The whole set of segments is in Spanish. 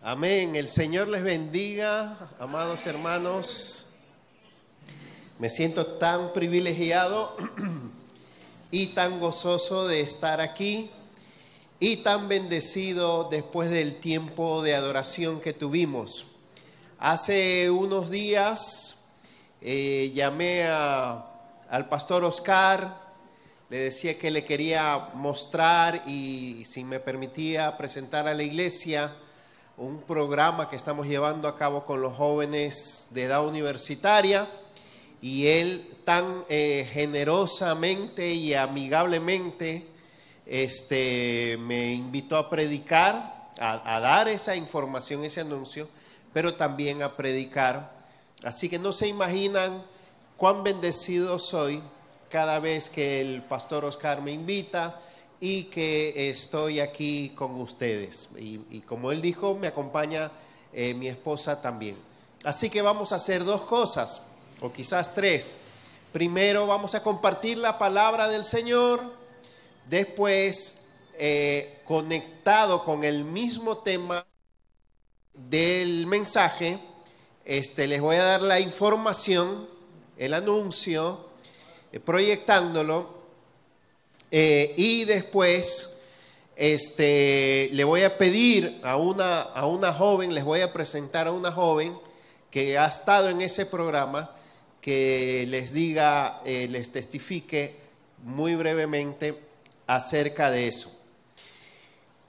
Amén. El Señor les bendiga, amados hermanos. Me siento tan privilegiado y tan gozoso de estar aquí y tan bendecido después del tiempo de adoración que tuvimos. Hace unos días llamé al pastor Oscar, le decía que le quería mostrar y si me permitía presentar a la iglesia un programa que estamos llevando a cabo con los jóvenes de edad universitaria, y él tan generosamente y amigablemente me invitó a predicar, a dar esa información, ese anuncio, pero también a predicar. Así que no se imaginan cuán bendecido soy cada vez que el pastor Oscar me invita y que estoy aquí con ustedes. Y como él dijo, me acompaña mi esposa también. Así que vamos a hacer dos cosas, o quizás tres. Primero vamos a compartir la palabra del Señor. Después, conectado con el mismo tema del mensaje, les voy a dar la información, el anuncio, proyectándolo. Y después le voy a pedir a una joven, les voy a presentar a una joven que ha estado en ese programa, que les diga, les testifique muy brevemente acerca de eso.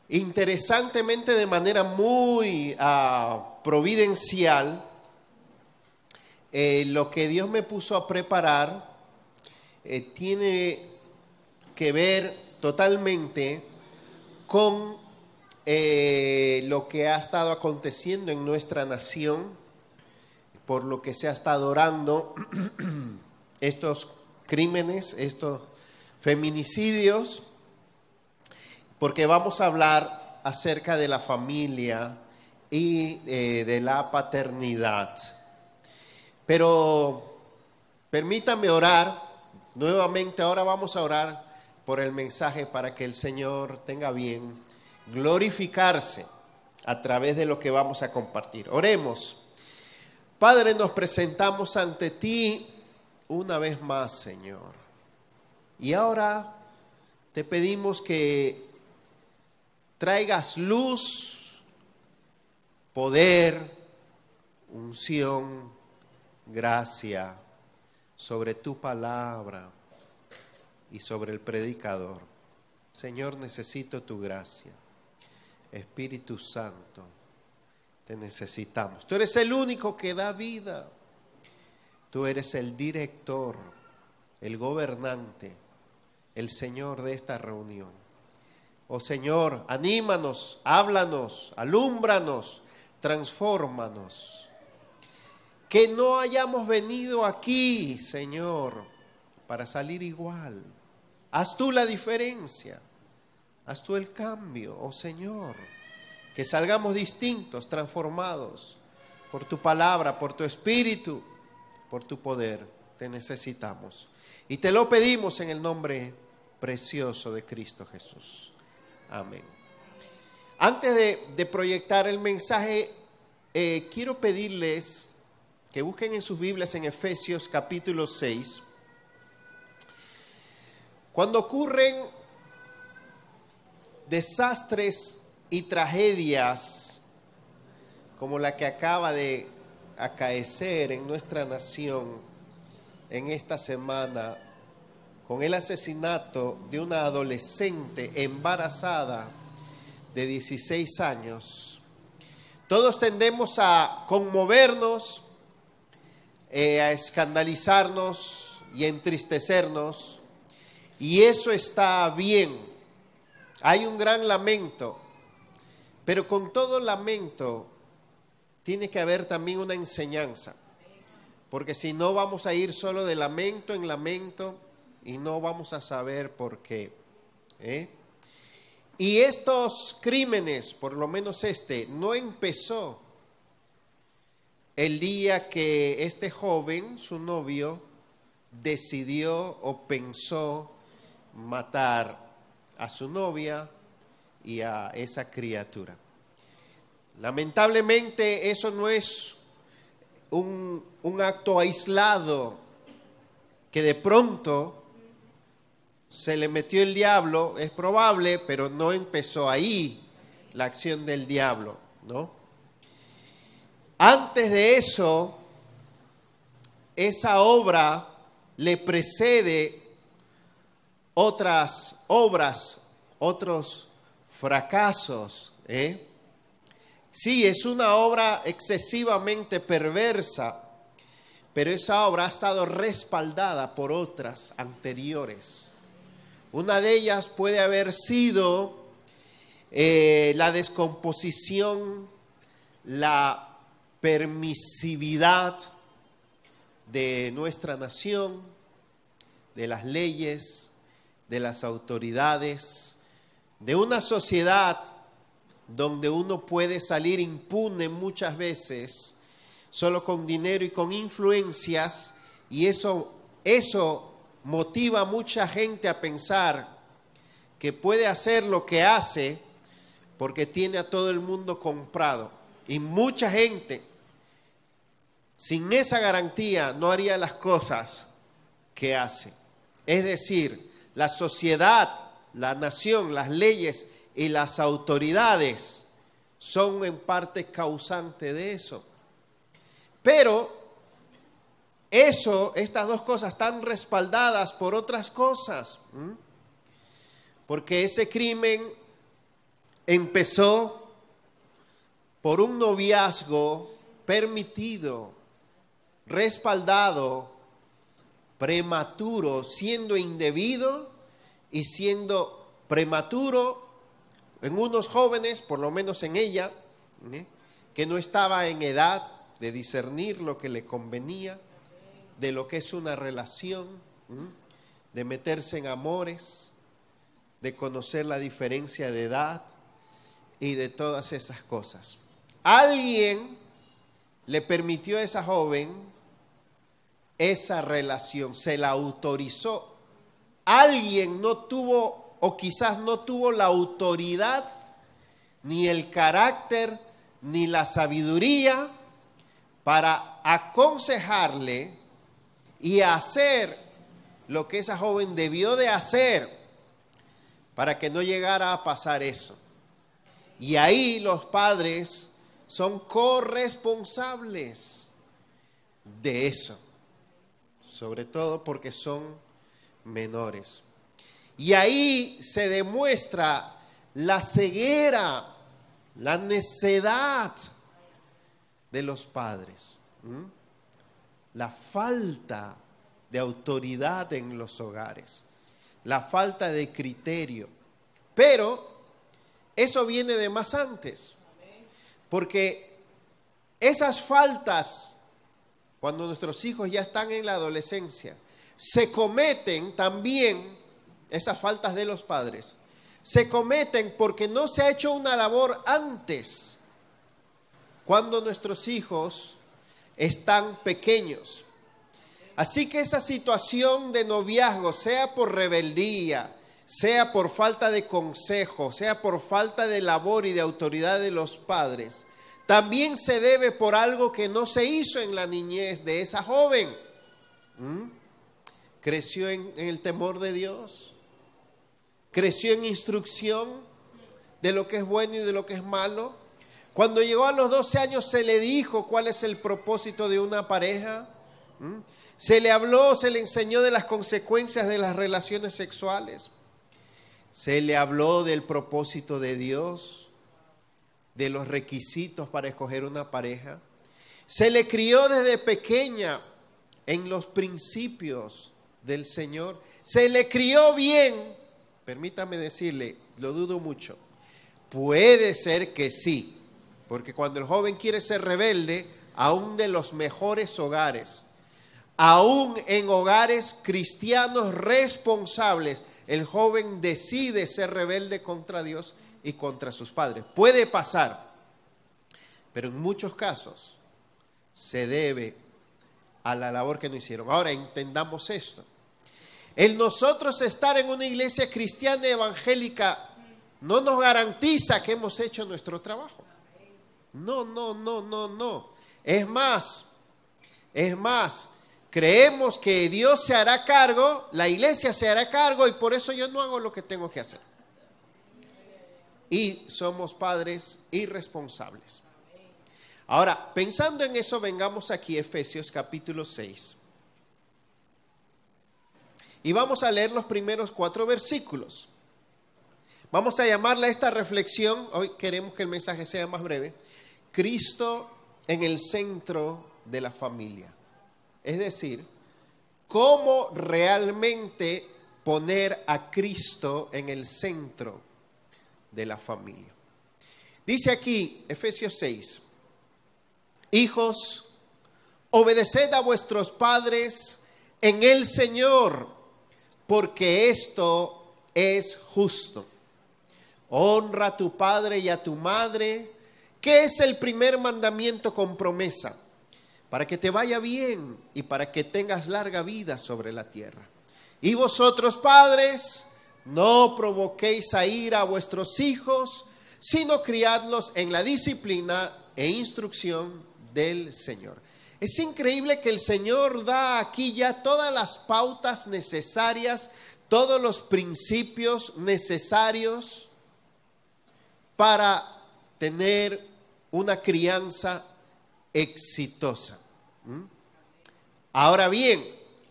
Interesantemente, de manera muy providencial, lo que Dios me puso a preparar tiene que ver totalmente con lo que ha estado aconteciendo en nuestra nación, por lo que se ha estado orando, estos crímenes, estos feminicidios, porque vamos a hablar acerca de la familia y de la paternidad. Pero permítame orar nuevamente. Ahora vamos a orar por el mensaje para que el Señor tenga bien glorificarse a través de lo que vamos a compartir. Oremos. Padre, nos presentamos ante ti una vez más, Señor. Y ahora te pedimos que traigas luz, poder, unción, gracia sobre tu palabra y sobre el predicador. Señor, necesito tu gracia. Espíritu Santo, te necesitamos. Tú eres el único que da vida. Tú eres el director, el gobernante, el Señor de esta reunión. Oh Señor, anímanos, háblanos, alúmbranos, transfórmanos. Que no hayamos venido aquí, Señor, para salir igual. Haz tú la diferencia, haz tú el cambio, oh Señor. Que salgamos distintos, transformados por tu palabra, por tu espíritu, por tu poder. Te necesitamos. Y te lo pedimos en el nombre precioso de Cristo Jesús. Amén. Antes de proyectar el mensaje, quiero pedirles que busquen en sus Biblias en Efesios capítulo 6. Cuando ocurren desastres y tragedias como la que acaba de acaecer en nuestra nación en esta semana, con el asesinato de una adolescente embarazada de 16 años, todos tendemos a conmovernos, a escandalizarnos y a entristecernos, y eso está bien. Hay un gran lamento, pero con todo lamento tiene que haber también una enseñanza, porque si no vamos a ir solo de lamento en lamento y no vamos a saber por qué. Y estos crímenes, por lo menos no empezó el día que este joven, su novio, decidió o pensó matar a su novia y a esa criatura. Lamentablemente eso no es un acto aislado que de pronto se le metió el diablo, es probable, pero no empezó ahí la acción del diablo, ¿no? Antes de eso, esa obra le precede otras obras, otros fracasos, Sí, es una obra excesivamente perversa, pero esa obra ha estado respaldada por otras anteriores. Una de ellas puede haber sido la descomposición, la permisividad de nuestra nación, de las leyes, de las autoridades, de una sociedad donde uno puede salir impune muchas veces, solo con dinero y con influencias, y eso motiva a mucha gente a pensar que puede hacer lo que hace porque tiene a todo el mundo comprado. Y mucha gente, sin esa garantía, no haría las cosas que hace. Es decir, la sociedad, la nación, las leyes y las autoridades son en parte causantes de eso. Pero estas dos cosas están respaldadas por otras cosas. Porque ese crimen empezó por un noviazgo permitido, respaldado, prematuro, siendo indebido y siendo prematuro en unos jóvenes, por lo menos en ella, que no estaba en edad de discernir lo que le convenía, de lo que es una relación, de meterse en amores, de conocer la diferencia de edad y de todas esas cosas. Alguien le permitió a esa joven esa relación, se la autorizó. Alguien no tuvo, o quizás no tuvo la autoridad, ni el carácter, ni la sabiduría para aconsejarle y hacer lo que esa joven debió de hacer para que no llegara a pasar eso. Y ahí los padres son corresponsables de eso, sobre todo porque son menores. Y ahí se demuestra la ceguera, la necedad de los padres, la falta de autoridad en los hogares, la falta de criterio. Pero eso viene de más antes, porque esas faltas, cuando nuestros hijos ya están en la adolescencia, se cometen también. Esas faltas de los padres se cometen porque no se ha hecho una labor antes, cuando nuestros hijos están pequeños. Así que esa situación de noviazgo, sea por rebeldía, sea por falta de consejo, sea por falta de labor y de autoridad de los padres, también se debe por algo que no se hizo en la niñez de esa joven. Creció en el temor de Dios. Creció en instrucción de lo que es bueno y de lo que es malo. Cuando llegó a los 12 años se le dijo cuál es el propósito de una pareja. Se le habló, se le enseñó de las consecuencias de las relaciones sexuales. Se le habló del propósito de Dios, de los requisitos para escoger una pareja. Se le crió desde pequeña en los principios del Señor. Se le crió bien. Permítame decirle, lo dudo mucho. Puede ser que sí, porque cuando el joven quiere ser rebelde, aún de los mejores hogares, aún en hogares cristianos responsables, el joven decide ser rebelde contra Dios y contra sus padres. Puede pasar, pero en muchos casos se debe a la labor que no hicieron. Ahora entendamos esto. El nosotros estar en una iglesia cristiana evangélica no nos garantiza que hemos hecho nuestro trabajo. No, no, no, no, no. Es más, creemos que Dios se hará cargo, la iglesia se hará cargo y por eso yo no hago lo que tengo que hacer. Y somos padres irresponsables. Ahora, pensando en eso, vengamos aquí a Efesios capítulo 6. Y vamos a leer los primeros 4 versículos. Vamos a llamarle a esta reflexión, hoy queremos que el mensaje sea más breve, Cristo en el centro de la familia. Es decir, cómo realmente poner a Cristo en el centro de la familia. Dice aquí, Efesios 6, hijos, obedeced a vuestros padres en el Señor, porque esto es justo. Honra a tu padre y a tu madre, que es el primer mandamiento con promesa, para que te vaya bien y para que tengas larga vida sobre la tierra. Y vosotros, padres, no provoquéis a ira a vuestros hijos, sino criadlos en la disciplina e instrucción del Señor. Es increíble que el Señor da aquí ya todas las pautas necesarias, todos los principios necesarios para tener una crianza exitosa. Ahora bien,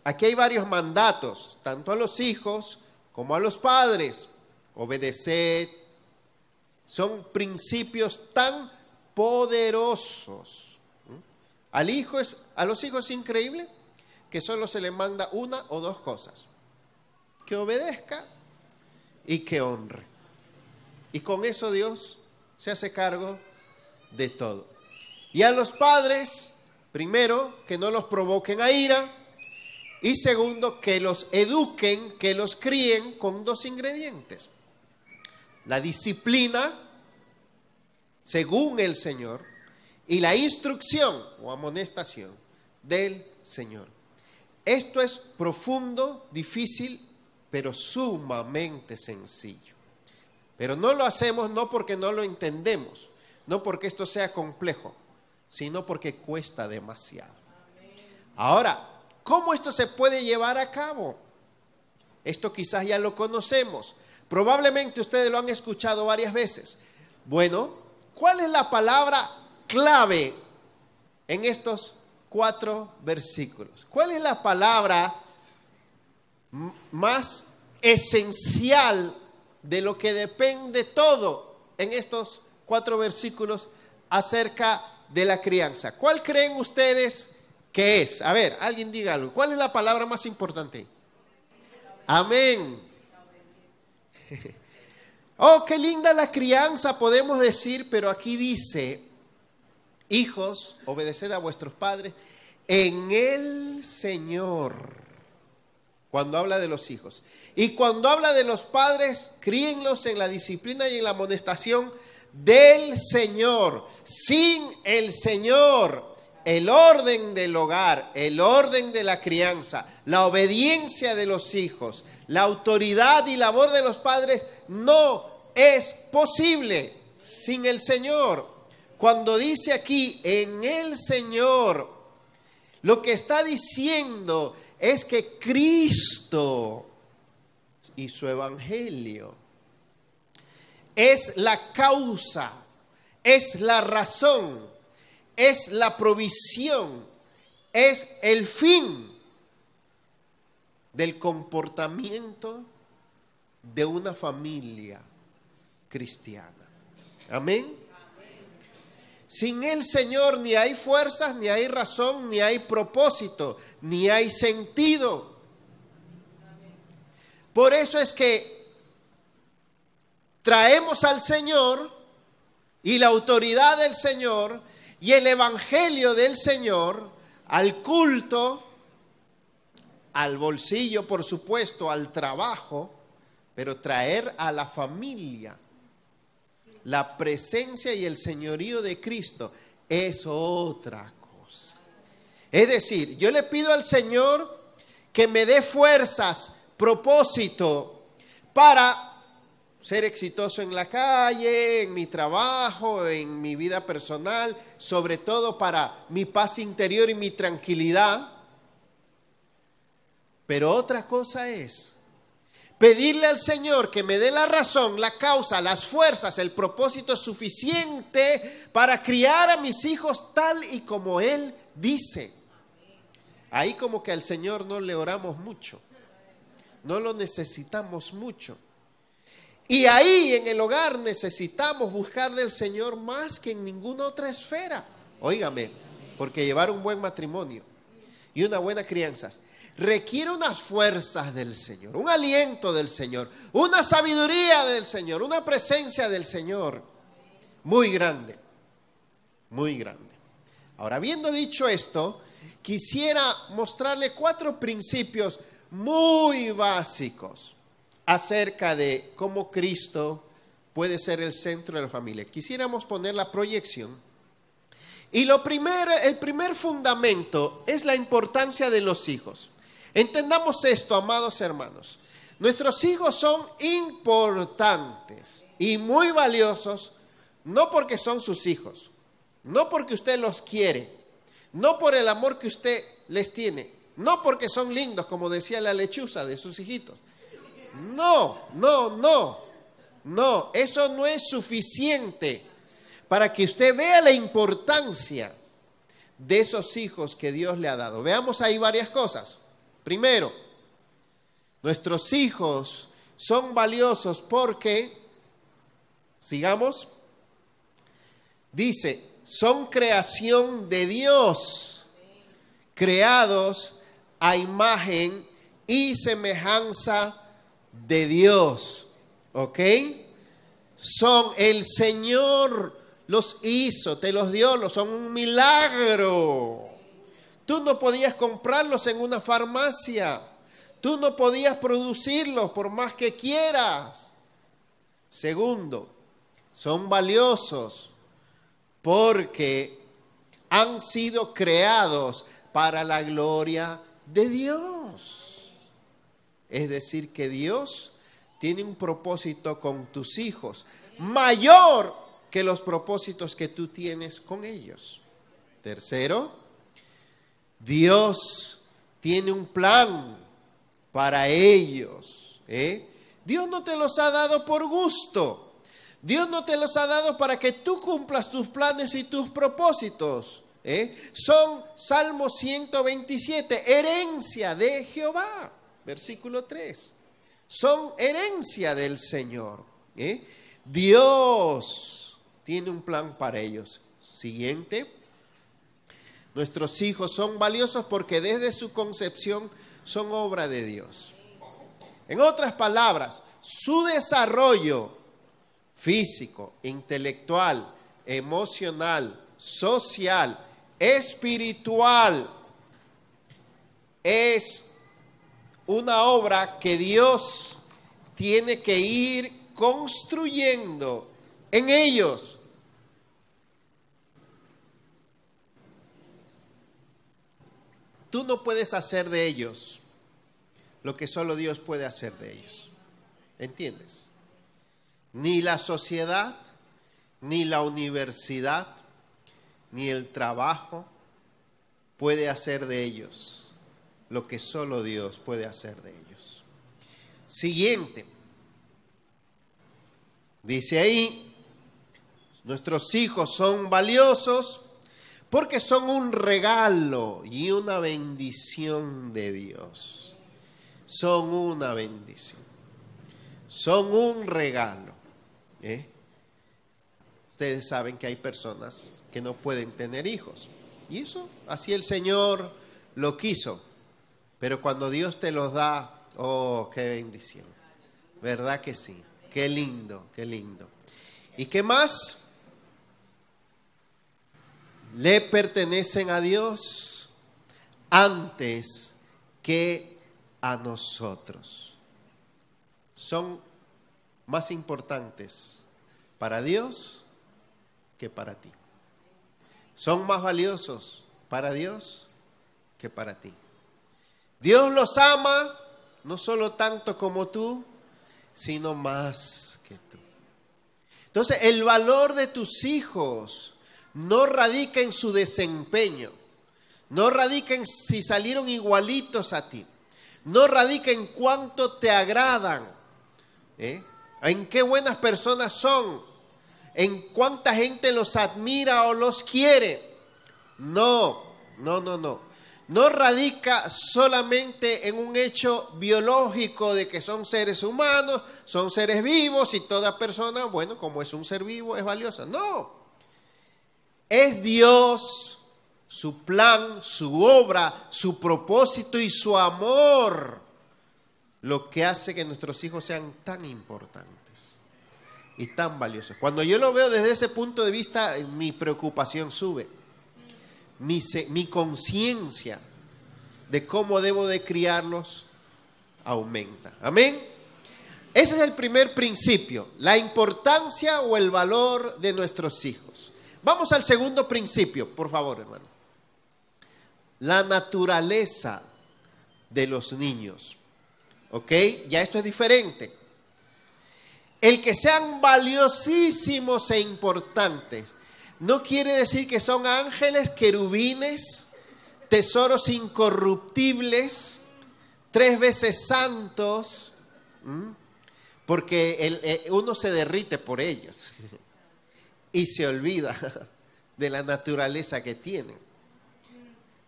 aquí hay varios mandatos, tanto a los hijos como a los padres. Obedeced. Son principios tan poderosos. A los hijos es increíble que solo se le manda una o dos cosas: que obedezca y que honre. Y con eso Dios se hace cargo de todo. Y a los padres, primero, que no los provoquen a ira. Y segundo, que los eduquen, que los críen con 2 ingredientes: la disciplina, según el Señor, y la instrucción o amonestación del Señor. Esto es profundo, difícil, pero sumamente sencillo. Pero no lo hacemos no porque no lo entendemos, no porque esto sea complejo, sino porque cuesta demasiado. Ahora, ¿cómo esto se puede llevar a cabo? Esto quizás ya lo conocemos. Probablemente ustedes lo han escuchado varias veces. Bueno, ¿cuál es la palabra clave en estos 4 versículos? ¿Cuál es la palabra más esencial de lo que depende todo en estos 4 versículos acerca de la crianza? ¿Cuál creen ustedes que es? A ver, alguien diga algo. ¿Cuál es la palabra más importante? Amén. Oh, qué linda la crianza, podemos decir, pero aquí dice: hijos, obedeced a vuestros padres en el Señor. Cuando habla de los hijos. Y cuando habla de los padres, críenlos en la disciplina y en la amonestación del Señor. Sin el Señor, el orden del hogar, el orden de la crianza, la obediencia de los hijos, la autoridad y labor de los padres no es posible sin el Señor. Cuando dice aquí en el Señor, lo que está diciendo es que Cristo y su evangelio es la causa, es la razón, es la provisión, es el fin del comportamiento de una familia cristiana. Amén. Sin el Señor ni hay fuerzas, ni hay razón, ni hay propósito, ni hay sentido. Por eso es que traemos al Señor y la autoridad del Señor y el evangelio del Señor al culto, al bolsillo, por supuesto, al trabajo, pero traer a la familia la presencia y el señorío de Cristo es otra cosa. Es decir, yo le pido al Señor que me dé fuerzas, propósito para ser exitoso en la calle, en mi trabajo, en mi vida personal, sobre todo para mi paz interior y mi tranquilidad. Pero otra cosa es pedirle al Señor que me dé la razón, la causa, las fuerzas, el propósito suficiente para criar a mis hijos tal y como Él dice. Ahí como que al Señor no le oramos mucho, no lo necesitamos mucho. Y ahí en el hogar necesitamos buscar del Señor más que en ninguna otra esfera. Óigame, porque llevar un buen matrimonio y una buena crianza requiere unas fuerzas del Señor, un aliento del Señor, una sabiduría del Señor, una presencia del Señor muy grande, muy grande. Ahora, habiendo dicho esto, quisiera mostrarle 4 principios muy básicos acerca de cómo Cristo puede ser el centro de la familia. Quisiéramos poner la proyección. Y el primer fundamento es la importancia de los hijos. Entendamos esto, amados hermanos. Nuestros hijos son importantes y muy valiosos, no porque son sus hijos, no porque usted los quiere, no por el amor que usted les tiene, no porque son lindos, como decía la lechuza de sus hijitos. No, eso no es suficiente para que usted vea la importancia de esos hijos que Dios le ha dado. Veamos ahí varias cosas. Primero, nuestros hijos son valiosos porque, sigamos, dice, son creación de Dios, creados a imagen y semejanza de Dios, ¿ok? El Señor los hizo, te los dio, son un milagro. Tú no podías comprarlos en una farmacia, tú no podías producirlos por más que quieras. Segundo, son valiosos porque han sido creados para la gloria de Dios. Es decir, que Dios tiene un propósito con tus hijos mayor que los propósitos que tú tienes con ellos. Tercero, Dios tiene un plan para ellos. Dios no te los ha dado por gusto. Dios no te los ha dado para que tú cumplas tus planes y tus propósitos. Son Salmo 127, herencia de Jehová. Versículo 3. Son herencia del Señor. Dios tiene un plan para ellos. Siguiente. Nuestros hijos son valiosos porque desde su concepción son obra de Dios. En otras palabras, su desarrollo físico, intelectual, emocional, social, espiritual es una obra que Dios tiene que ir construyendo en ellos. Tú no puedes hacer de ellos lo que solo Dios puede hacer de ellos. ¿Entiendes? Ni la sociedad, ni la universidad, ni el trabajo puede hacer de ellos lo que solo Dios puede hacer de ellos. Siguiente. Dice ahí, nuestros hijos son valiosos porque son un regalo y una bendición de Dios. Son una bendición. Son un regalo. Ustedes saben que hay personas que no pueden tener hijos. Y eso, así el Señor lo quiso. Pero cuando Dios te los da, oh, qué bendición. ¿Verdad que sí? Qué lindo, qué lindo. ¿Y qué más? Le pertenecen a Dios antes que a nosotros. Son más importantes para Dios que para ti. Son más valiosos para Dios que para ti. Dios los ama, no solo tanto como tú, sino más que tú. Entonces, el valor de tus hijos no radica en su desempeño, no radica en si salieron igualitos a ti, no radica en cuánto te agradan, en qué buenas personas son, en cuánta gente los admira o los quiere. No radica solamente en un hecho biológico de que son seres humanos, son seres vivos y toda persona, bueno, como es un ser vivo, es valiosa. No, es Dios, su plan, su obra, su propósito y su amor lo que hace que nuestros hijos sean tan importantes y tan valiosos. Cuando yo lo veo desde ese punto de vista, mi preocupación sube, mi conciencia de cómo debo de criarlos aumenta. Amén. Ese es el primer principio, la importancia o el valor de nuestros hijos. Vamos al segundo principio, por favor, hermano. La naturaleza de los niños. ¿Ok? Ya esto es diferente. El que sean valiosísimos e importantes no quiere decir que son ángeles, querubines, tesoros incorruptibles, 3 veces santos, porque uno se derrite por ellos y se olvida de la naturaleza que tienen.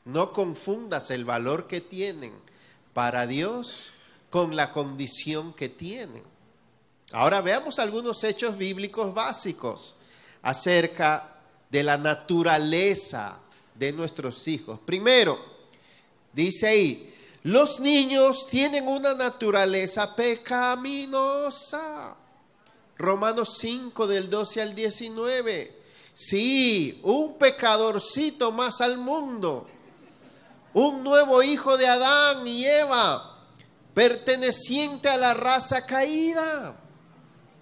No confundas el valor que tienen para Dios con la condición que tienen. Ahora veamos algunos hechos bíblicos básicos acerca de la naturaleza de nuestros hijos. Primero, dice ahí, los niños tienen una naturaleza pecaminosa. Romanos 5 del 12 al 19. Sí, un pecadorcito más al mundo. Un nuevo hijo de Adán y Eva, perteneciente a la raza caída.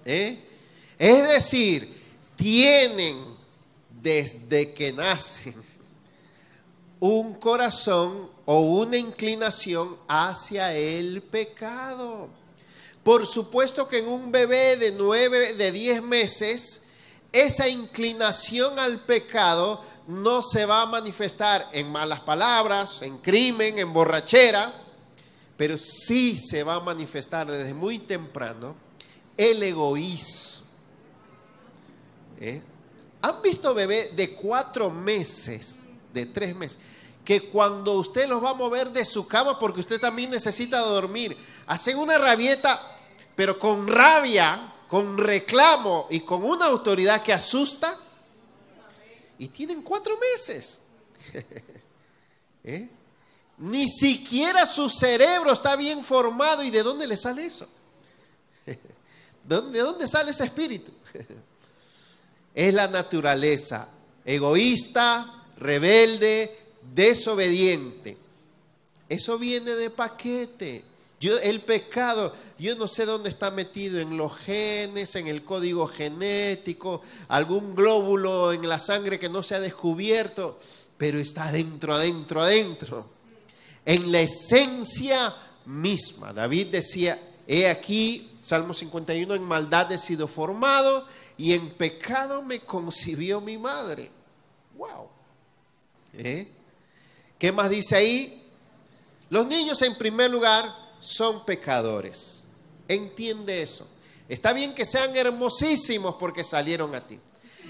Es decir, tienen desde que nacen un corazón o una inclinación hacia el pecado. Por supuesto que en un bebé de 10 meses, esa inclinación al pecado no se va a manifestar en malas palabras, en crimen, en borrachera, pero sí se va a manifestar desde muy temprano el egoísmo. ¿Han visto bebés de 4 meses, de 3 meses, que cuando usted los va a mover de su cama, porque usted también necesita dormir, hacen una rabieta, pero con rabia, con reclamo y con una autoridad que asusta? Y tienen 4 meses. Ni siquiera su cerebro está bien formado. ¿Y de dónde le sale eso? ¿De dónde sale ese espíritu? Es la naturaleza egoísta, rebelde, desobediente. Eso viene de paquete. El pecado, yo no sé dónde está metido, en los genes, en el código genético, algún glóbulo en la sangre que no se ha descubierto, pero está adentro. En la esencia misma. David decía, he aquí, Salmo 51, en maldad he sido formado y en pecado me concibió mi madre. Wow. ¿Qué más dice ahí? Los niños, en primer lugar, son pecadores. Entiende eso. Está bien que sean hermosísimos porque salieron a ti.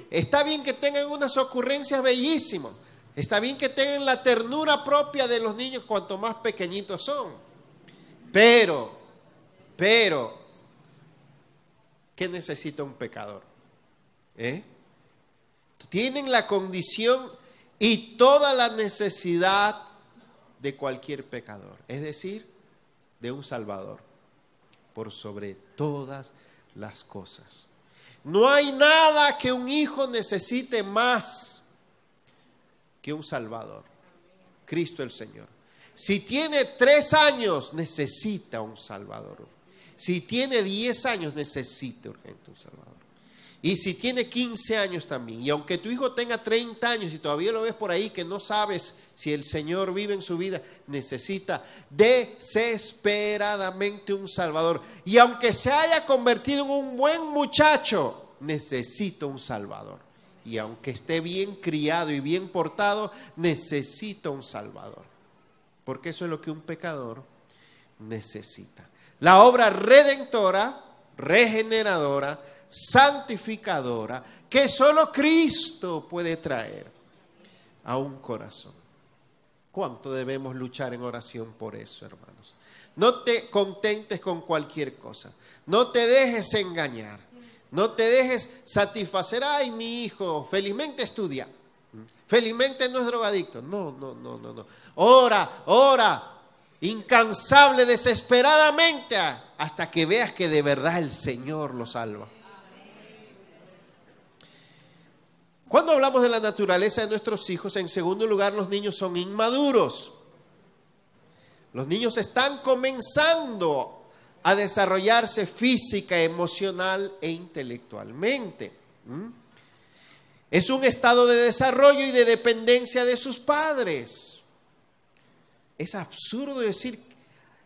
Está bien que tengan unas ocurrencias bellísimas. Está bien que tengan la ternura propia de los niños cuanto más pequeñitos son. Pero, ¿qué necesita un pecador? Tienen la condición y toda la necesidad de cualquier pecador. Es decir, de un Salvador, por sobre todas las cosas. No hay nada que un hijo necesite más que un Salvador, Cristo el Señor. Si tiene 3 años, necesita un Salvador. Si tiene 10 años, necesita urgente un Salvador. Y si tiene 15 años también, y aunque tu hijo tenga 30 años y todavía lo ves por ahí que no sabes si el Señor vive en su vida, necesita desesperadamente un Salvador. Y aunque se haya convertido en un buen muchacho, necesita un Salvador. Y aunque esté bien criado y bien portado, necesita un Salvador. Porque eso es lo que un pecador necesita. La obra redentora, regeneradora, santificadora, que solo Cristo puede traer a un corazón. ¿Cuánto debemos luchar en oración por eso, hermanos? No te contentes con cualquier cosa. No te dejes engañar. No te dejes satisfacer. Ay, mi hijo, felizmente estudia. Felizmente no es drogadicto. No. Ora, incansable, desesperadamente, hasta que veas que de verdad el Señor lo salva. Cuando hablamos de la naturaleza de nuestros hijos, en segundo lugar, los niños son inmaduros. Los niños están comenzando a desarrollarse física, emocional e intelectualmente. Es un estado de desarrollo y de dependencia de sus padres. Es absurdo decir,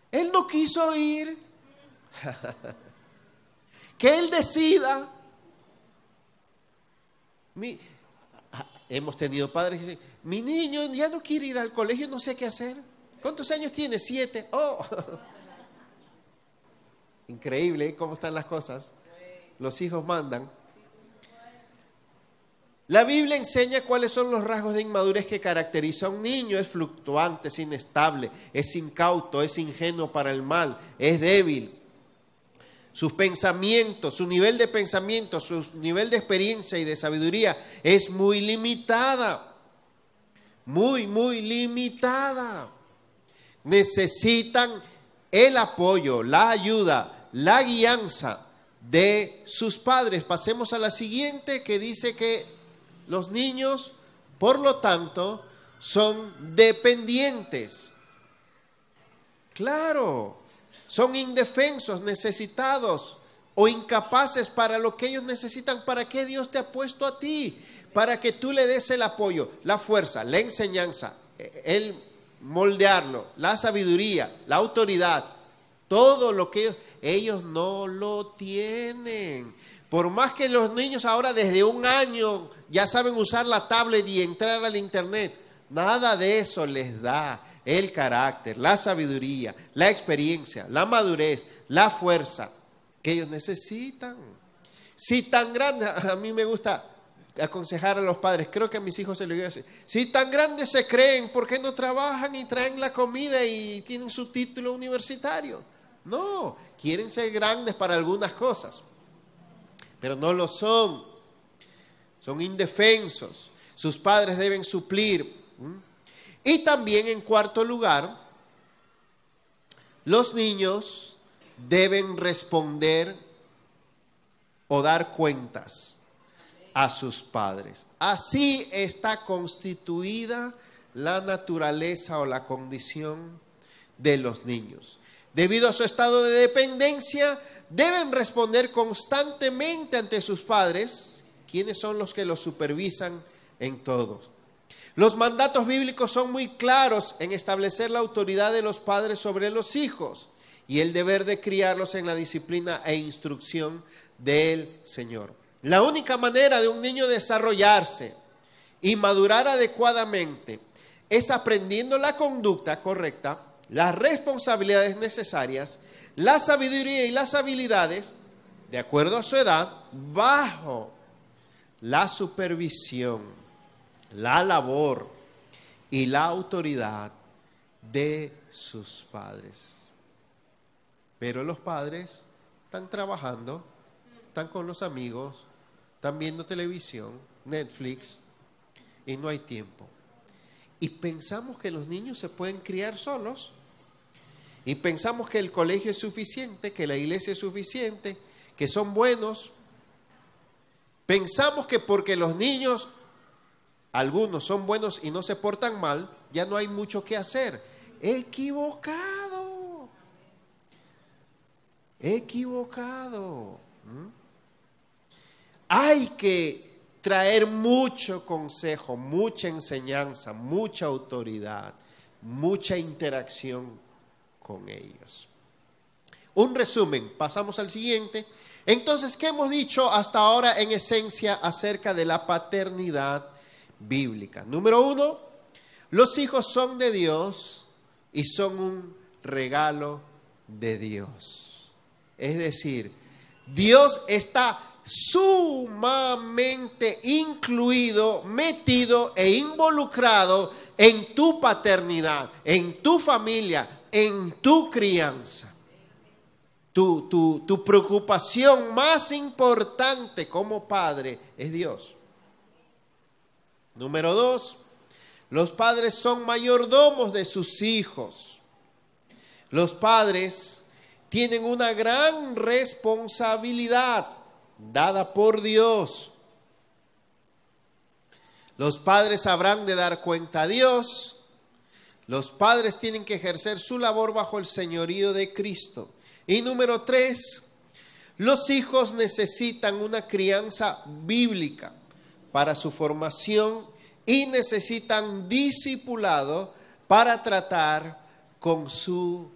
él no quiso ir, que él decida. Hemos tenido padres que dicen, mi niño ya no quiere ir al colegio, no sé qué hacer. ¿Cuántos años tiene? 7. Oh. Increíble, ¿eh? Cómo están las cosas. Los hijos mandan. La Biblia enseña cuáles son los rasgos de inmadurez que caracteriza a un niño. Es fluctuante, es inestable, es incauto, es ingenuo para el mal, es débil. Sus pensamientos, su nivel de pensamiento, su nivel de experiencia y de sabiduría es muy limitada. Muy limitada. Necesitan el apoyo, la ayuda, la guianza de sus padres. Pasemos a la siguiente, que dice que los niños, por lo tanto, son dependientes. Claro, son indefensos, necesitados o incapaces para lo que ellos necesitan. ¿Para qué Dios te ha puesto a ti? Para que tú le des el apoyo, la fuerza, la enseñanza, el moldearlo, la sabiduría, la autoridad, todo lo que ellos no lo tienen. Por más que los niños ahora desde 1 año ya saben usar la tablet y entrar al internet, nada de eso les da el carácter, la sabiduría, la experiencia, la madurez, la fuerza que ellos necesitan. Si tan grande, a mí me gusta aconsejar a los padres, creo que a mis hijos se lo digo así, si tan grandes se creen, ¿por qué no trabajan y traen la comida y tienen su título universitario? No, quieren ser grandes para algunas cosas, pero no lo son. Son indefensos. Sus padres deben suplir. Y también, en cuarto lugar, los niños deben responder o dar cuentas a sus padres. Así está constituida la naturaleza o la condición de los niños. Debido a su estado de dependencia, deben responder constantemente ante sus padres, quienes son los que los supervisan en todo. Los mandatos bíblicos son muy claros en establecer la autoridad de los padres sobre los hijos y el deber de criarlos en la disciplina e instrucción del Señor. La única manera de un niño desarrollarse y madurar adecuadamente es aprendiendo la conducta correcta, las responsabilidades necesarias, la sabiduría y las habilidades, de acuerdo a su edad, bajo la supervisión, la labor y la autoridad de sus padres. Pero los padres están trabajando, están con los amigos, están viendo televisión, Netflix, y no hay tiempo. Y pensamos que los niños se pueden criar solos. Y pensamos que el colegio es suficiente, que la iglesia es suficiente, que son buenos. Pensamos que porque los niños, algunos son buenos y no se portan mal, ya no hay mucho que hacer. Equivocado. hay que traer mucho consejo, mucha enseñanza, mucha autoridad, mucha interacción con ellos. Un resumen, pasamos al siguiente. Entonces, ¿qué hemos dicho hasta ahora en esencia acerca de la paternidad bíblica? Número 1, los hijos son de Dios y son un regalo de Dios. Es decir, Dios está sumamente incluido, metido e involucrado en tu paternidad, en tu familia, en tu crianza. Tu preocupación más importante como padre es Dios. Número 2, los padres son mayordomos de sus hijos. Los padres tienen una gran responsabilidad dada por Dios. Los padres habrán de dar cuenta a Dios. Los padres tienen que ejercer su labor bajo el señorío de Cristo. Y número 3, los hijos necesitan una crianza bíblica para su formación y necesitan discipulado para tratar con su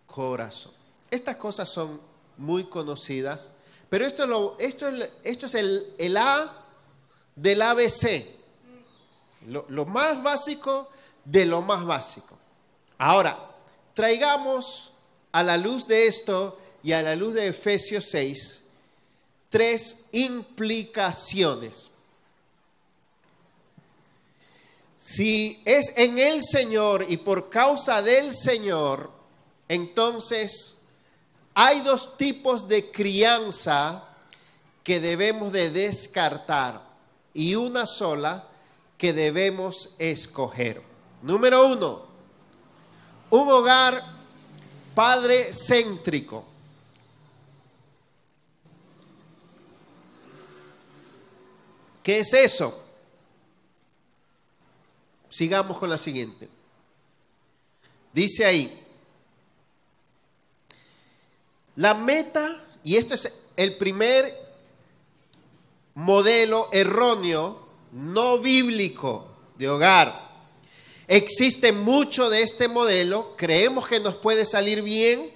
corazón. Estas cosas son muy conocidas, pero esto es el A del ABC, lo más básico de lo más básico. Ahora, traigamos a la luz de esto y a la luz de Efesios 6, 3 implicaciones. Si es en el Señor y por causa del Señor, entonces hay 2 tipos de crianza que debemos de descartar y una sola que debemos escoger. Número 1, un hogar padre céntrico. ¿Qué es eso? Sigamos con la siguiente. Dice ahí, la meta, y esto es el primer modelo erróneo, no bíblico de hogar. Existe mucho de este modelo, creemos que nos puede salir bien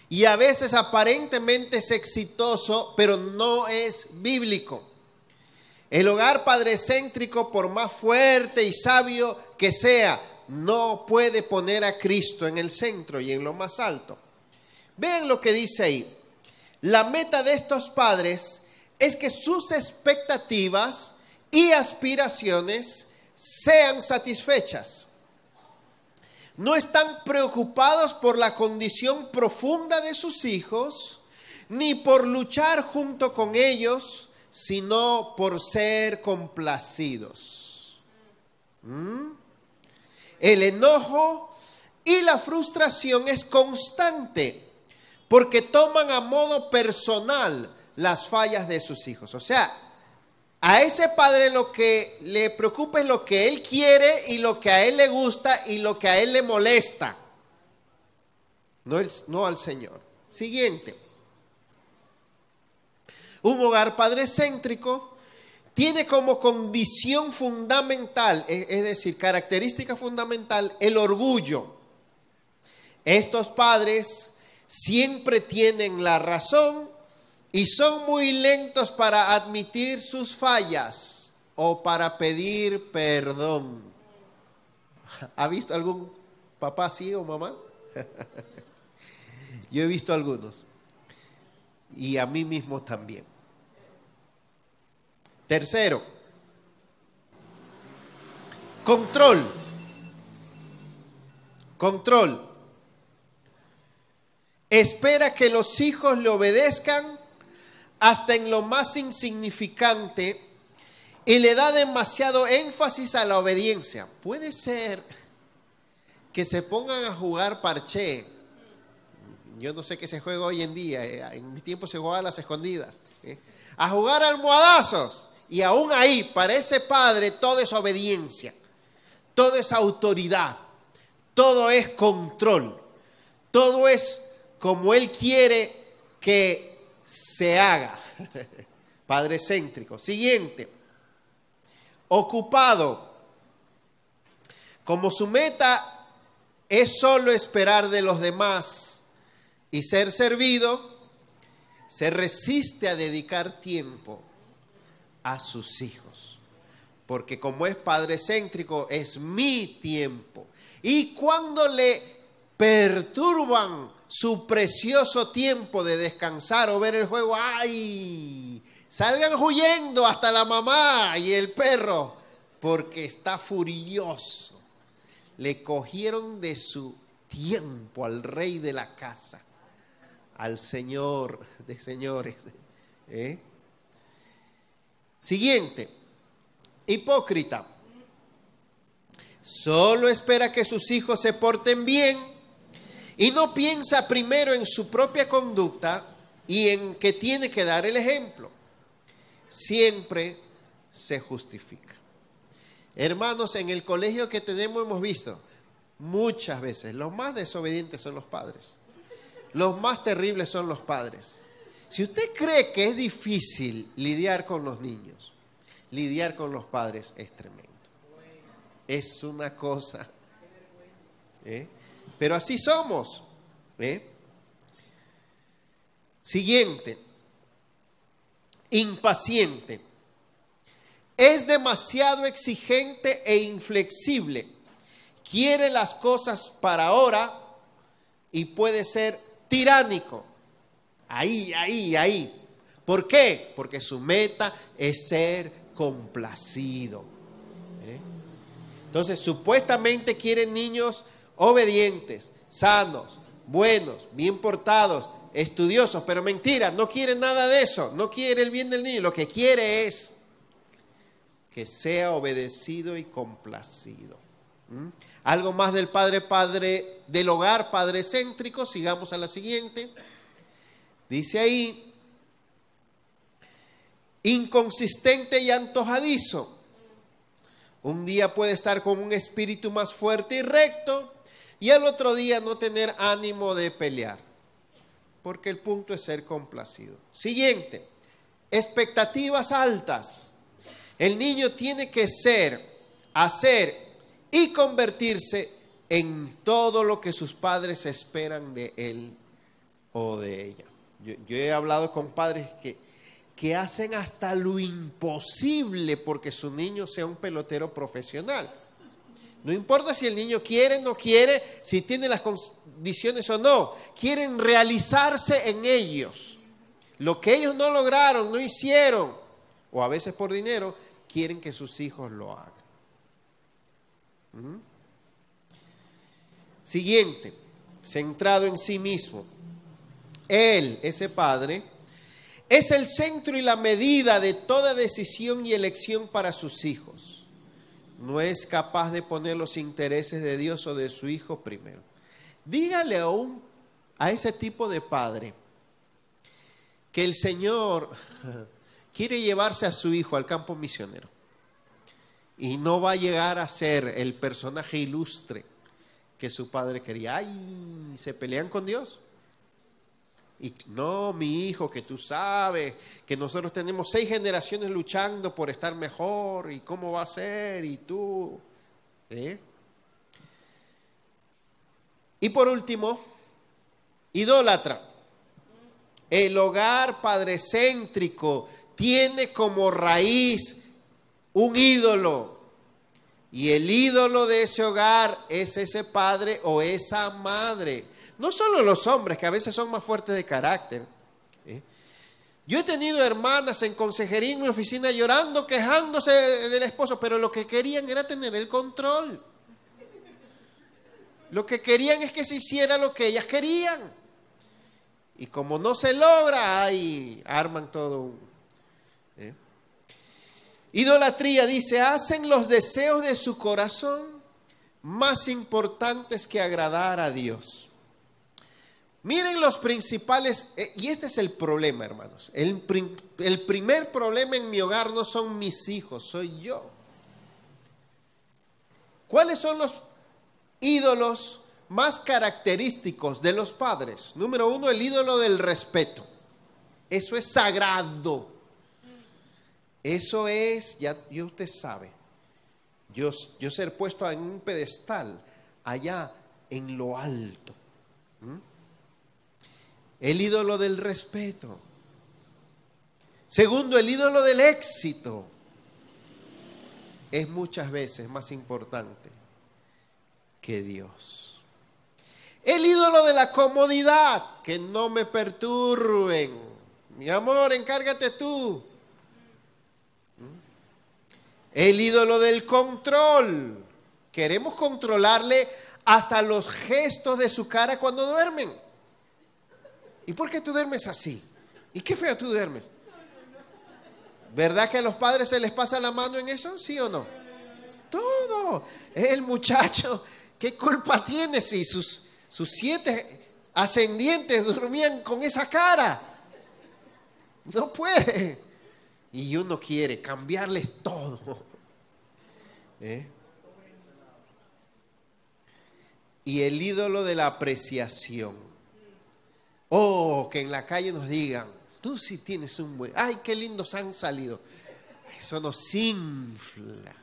y a veces aparentemente es exitoso, pero no es bíblico. El hogar padrecéntrico, por más fuerte y sabio que sea, no puede poner a Cristo en el centro y en lo más alto. Vean lo que dice ahí. La meta de estos padres es que sus expectativas y aspiraciones sean satisfechas. No están preocupados por la condición profunda de sus hijos, ni por luchar junto con ellos, sino por ser complacidos. El enojo y la frustración es constante, porque toman a modo personal las fallas de sus hijos. O sea, a ese padre lo que le preocupa es lo que él quiere y lo que a él le gusta y lo que a él le molesta. No al Señor. Siguiente. Un hogar padrecéntrico tiene como condición fundamental, es decir, característica fundamental, el orgullo. Estos padres siempre tienen la razón y son muy lentos para admitir sus fallas o para pedir perdón. ¿Ha visto algún papá así o mamá? Yo he visto algunos. Y a mí mismo también. Tercero, control. Control. Espera que los hijos le obedezcan hasta en lo más insignificante y le da demasiado énfasis a la obediencia. Puede ser que se pongan a jugar parché. Yo no sé qué se juega hoy en día. En mi tiempo se jugaba a las escondidas. A jugar almohadazos. Y aún ahí, para ese padre, todo es obediencia. Todo es autoridad. Todo es control. Todo es como él quiere que se haga. Padre céntrico. Siguiente. Ocupado. Como su meta es solo esperar de los demás y ser servido, se resiste a dedicar tiempo a sus hijos. Porque como es padre céntrico, es mi tiempo. Y cuando le perturban su precioso tiempo de descansar o ver el juego, ¡ay! Salgan huyendo hasta la mamá y el perro, porque está furioso. Le cogieron de su tiempo al rey de la casa, al Señor de señores. Siguiente, hipócrita. Solo espera que sus hijos se porten bien y no piensa primero en su propia conducta y en que tiene que dar el ejemplo. Siempre se justifica. Hermanos, en el colegio que tenemos hemos visto muchas veces, los más desobedientes son los padres. Los más terribles son los padres. Si usted cree que es difícil lidiar con los niños, lidiar con los padres es tremendo. Es una cosa. Pero así somos. Siguiente. Impaciente. Es demasiado exigente e inflexible. Quiere las cosas para ahora y puede ser tiránico. Ahí. ¿Por qué? Porque su meta es ser complacido. Entonces, supuestamente quieren niños obedientes, sanos, buenos, bien portados, estudiosos, pero mentira, no quiere nada de eso, no quiere el bien del niño, lo que quiere es que sea obedecido y complacido. Algo más del padre del hogar, padre céntrico. Sigamos a la siguiente. Dice ahí, inconsistente y antojadizo. Un día puede estar con un espíritu más fuerte y recto y al otro día no tener ánimo de pelear, porque el punto es ser complacido. Siguiente, expectativas altas. El niño tiene que ser, hacer y convertirse en todo lo que sus padres esperan de él o de ella. Yo he hablado con padres que hacen hasta lo imposible porque su niño sea un pelotero profesional. No importa si el niño quiere, no quiere, si tiene las condiciones o no. Quieren realizarse en ellos. Lo que ellos no lograron, no hicieron, o a veces por dinero, quieren que sus hijos lo hagan. Siguiente, centrado en sí mismo. Él, ese padre, es el centro y la medida de toda decisión y elección para sus hijos. No es capaz de poner los intereses de Dios o de su hijo primero. Dígale a ese tipo de padre que el Señor quiere llevarse a su hijo al campo misionero y no va a llegar a ser el personaje ilustre que su padre quería. ¡Ay! Se pelean con Dios. Y no, mi hijo, que tú sabes que nosotros tenemos 6 generaciones luchando por estar mejor, y cómo va a ser, y tú. Y por último, idólatra. El hogar padrecéntrico tiene como raíz un ídolo, y el ídolo de ese hogar es ese padre o esa madre. No solo los hombres, que a veces son más fuertes de carácter. Yo he tenido hermanas en consejería en mi oficina llorando, quejándose del esposo, pero lo que querían era tener el control. Lo que querían es que se hiciera lo que ellas querían. Y como no se logra, ahí arman todo. Idolatría, dice, hacen los deseos de su corazón más importantes que agradar a Dios. Miren los principales, y este es el problema, hermanos. El primer problema en mi hogar no son mis hijos, soy yo. ¿Cuáles son los ídolos más característicos de los padres? Número 1, el ídolo del respeto. Eso es sagrado. Eso es, ya usted sabe, yo ser puesto en un pedestal allá en lo alto. El ídolo del respeto. Segundo, el ídolo del éxito es muchas veces más importante que Dios. El ídolo de la comodidad, que no me perturben. Mi amor, encárgate tú. El ídolo del control. Queremos controlarle hasta los gestos de su cara cuando duermen. ¿Y por qué tú duermes así? ¿Y qué feo tú duermes? ¿Verdad que a los padres se les pasa la mano en eso? ¿Sí o no? Todo. El muchacho, ¿qué culpa tiene si sus 7 ascendientes dormían con esa cara? No puede. Y uno quiere cambiarles todo. Y el ídolo de la apreciación. Oh, que en la calle nos digan, tú sí tienes un buen... ¡Ay, qué lindos han salido! Eso nos infla.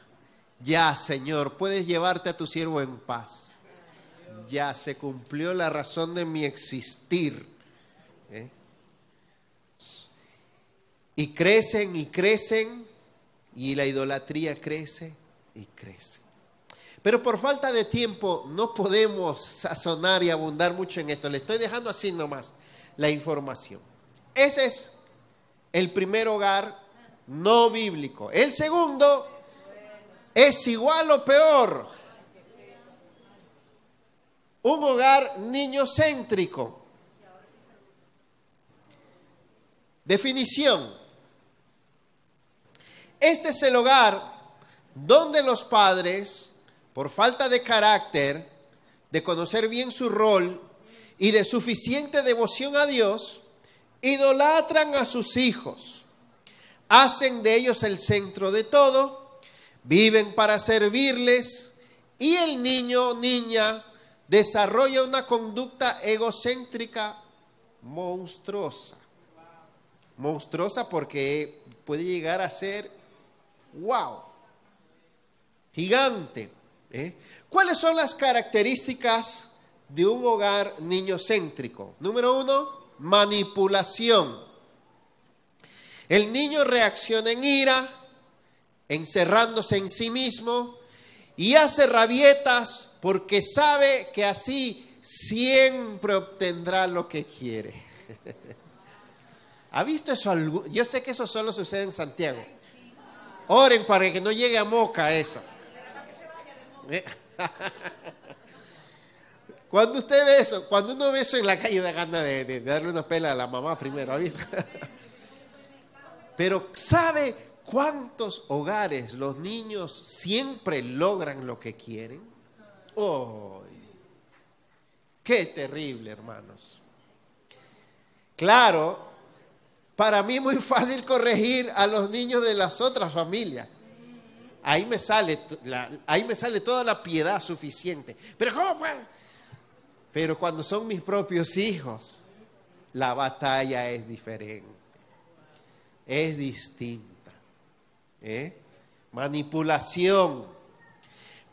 Ya, Señor, puedes llevarte a tu siervo en paz. Ya se cumplió la razón de mi existir. Y crecen y crecen, y la idolatría crece y crece. Pero por falta de tiempo no podemos sazonar y abundar mucho en esto. Le estoy dejando así nomás la información. Ese es el primer hogar no bíblico. El segundo es igual o peor. Un hogar niñocéntrico. Definición. Este es el hogar donde los padres, por falta de carácter, de conocer bien su rol y de suficiente devoción a Dios, idolatran a sus hijos, hacen de ellos el centro de todo, viven para servirles y el niño o niña desarrolla una conducta egocéntrica monstruosa. Monstruosa porque puede llegar a ser ¡wow! Gigante. ¿Cuáles son las características de un hogar niñocéntrico? Número 1, manipulación. El niño reacciona en ira, encerrándose en sí mismo y hace rabietas porque sabe que así siempre obtendrá lo que quiere. ¿Ha visto eso? Yo sé que eso solo sucede en Santiago. Oren para que no llegue a Moca eso. Cuando usted ve eso, cuando uno ve eso en la calle, da ganas de darle una pela a la mamá primero, ¿ha visto? Pero ¿sabe cuántos hogares los niños siempre logran lo que quieren? ¡Oh! ¡Qué terrible, hermanos! Claro, para mí es muy fácil corregir a los niños de las otras familias. Ahí me sale toda la piedad suficiente. Pero ¿cómo puedo? Pero cuando son mis propios hijos, la batalla es diferente. Es distinta. Manipulación.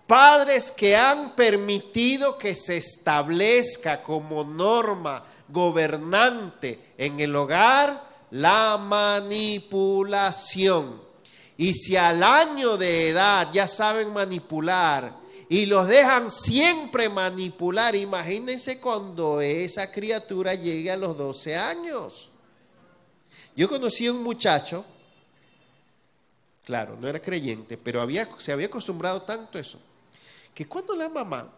Padres que han permitido que se establezca como norma gobernante en el hogar la manipulación. Y si al año de edad ya saben manipular y los dejan siempre manipular, imagínense cuando esa criatura llegue a los 12 años. Yo conocí a un muchacho, claro, no era creyente, pero se había acostumbrado tanto a eso, que cuando la mamá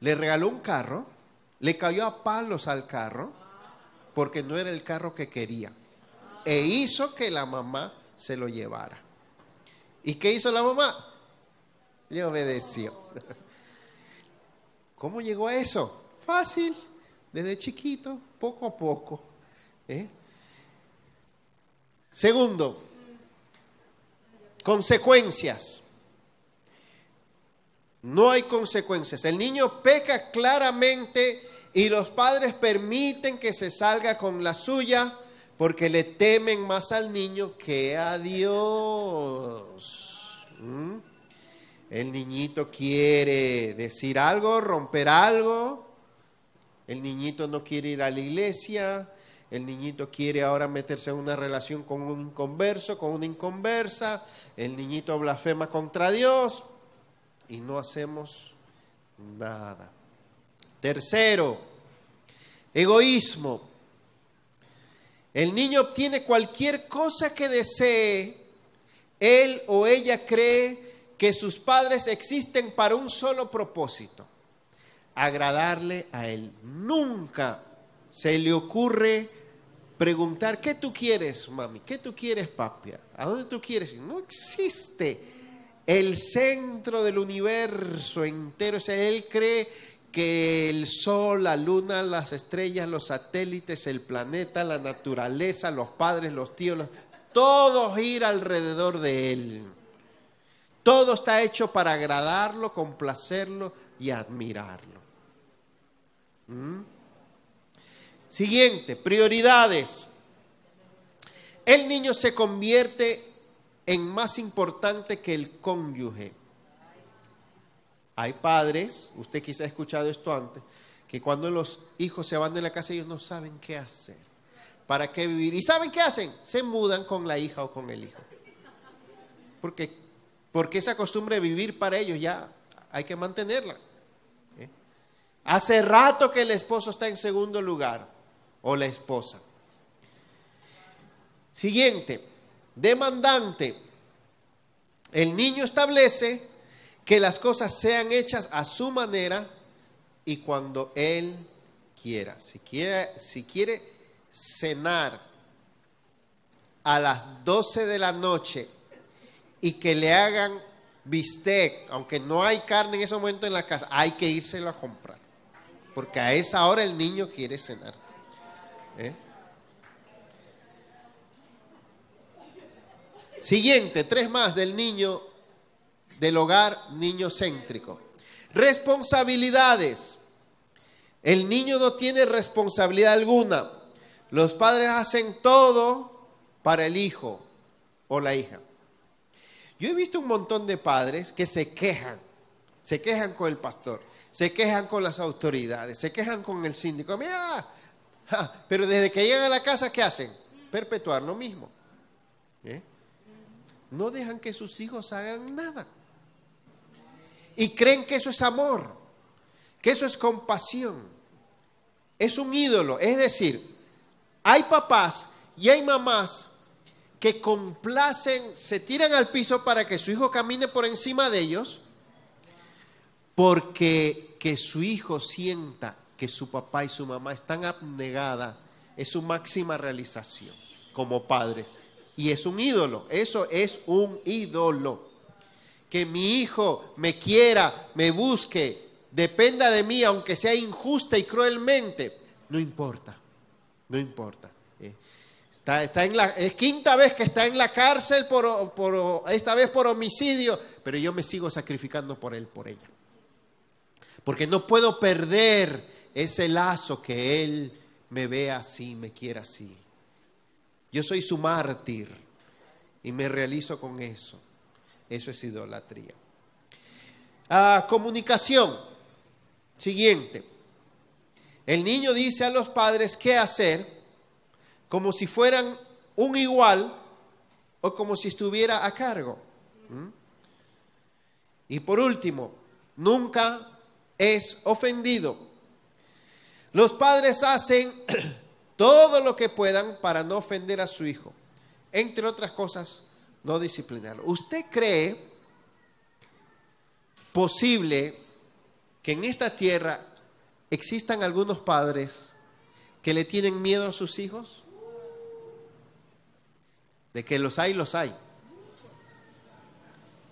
le regaló un carro, le cayó a palos al carro porque no era el carro que quería. E hizo que la mamá se lo llevara. ¿Y qué hizo la mamá? Le obedeció. ¿Cómo llegó a eso? Fácil, desde chiquito, poco a poco. Segundo, consecuencias. No hay consecuencias. El niño peca claramente y los padres permiten que se salga con la suya porque le temen más al niño que a Dios. El niñito quiere decir algo, romper algo. El niñito no quiere ir a la iglesia. El niñito quiere ahora meterse en una relación con un inconverso, con una inconversa. El niñito blasfema contra Dios y no hacemos nada. Tercero, egoísmo. El niño obtiene cualquier cosa que desee. Él o ella cree que sus padres existen para un solo propósito: agradarle a él. Nunca se le ocurre preguntar: ¿qué tú quieres, mami? ¿Qué tú quieres, papi? ¿A dónde tú quieres ir? No existe. El centro del universo entero, o sea, él cree que el sol, la luna, las estrellas, los satélites, el planeta, la naturaleza, los padres, los tíos, todos gira alrededor de él. Todo está hecho para agradarlo, complacerlo y admirarlo. Siguiente, prioridades. El niño se convierte en más importante que el cónyuge. Hay padres, usted quizá ha escuchado esto antes, que cuando los hijos se van de la casa ellos no saben qué hacer, para qué vivir. ¿Y saben qué hacen? Se mudan con la hija o con el hijo. Porque esa costumbre de vivir para ellos ya hay que mantenerla. Hace rato que el esposo está en segundo lugar, o la esposa. Siguiente, demandante. El niño establece que las cosas sean hechas a su manera y cuando él quiera. Si quiere cenar a las 12 de la noche y que le hagan bistec, aunque no hay carne en ese momento en la casa, hay que írselo a comprar, porque a esa hora el niño quiere cenar. Siguiente, 3 más del niño, del hogar niño céntrico. Responsabilidades. El niño no tiene responsabilidad alguna. Los padres hacen todo para el hijo o la hija. Yo he visto un montón de padres que se quejan con el pastor, se quejan con las autoridades, se quejan con el síndico. Mira, pero desde que llegan a la casa, ¿qué hacen? Perpetuar lo mismo. No dejan que sus hijos hagan nada. Y creen que eso es amor, que eso es compasión. Es un ídolo. Es decir, hay papás y hay mamás que complacen, se tiran al piso para que su hijo camine por encima de ellos, porque que su hijo sienta que su papá y su mamá están abnegadas es su máxima realización como padres. Y es un ídolo, eso es un ídolo. Que mi hijo me quiera, me busque, dependa de mí, aunque sea injusta y cruelmente, no importa. Es 5ª vez que está en la cárcel, esta vez por homicidio, pero yo me sigo sacrificando por él, por ella. Porque no puedo perder ese lazo que él me vea así, me quiera así. Yo soy su mártir y me realizo con eso. Eso es idolatría. Comunicación. Siguiente. El niño dice a los padres qué hacer, como si fueran un igual o como si estuviera a cargo. Y por último, nunca es ofendido. Los padres hacen todo lo que puedan para no ofender a su hijo. Entre otras cosas, no disciplinarlo. ¿Usted cree posible que en esta tierra existan algunos padres que le tienen miedo a sus hijos? De que los hay, los hay.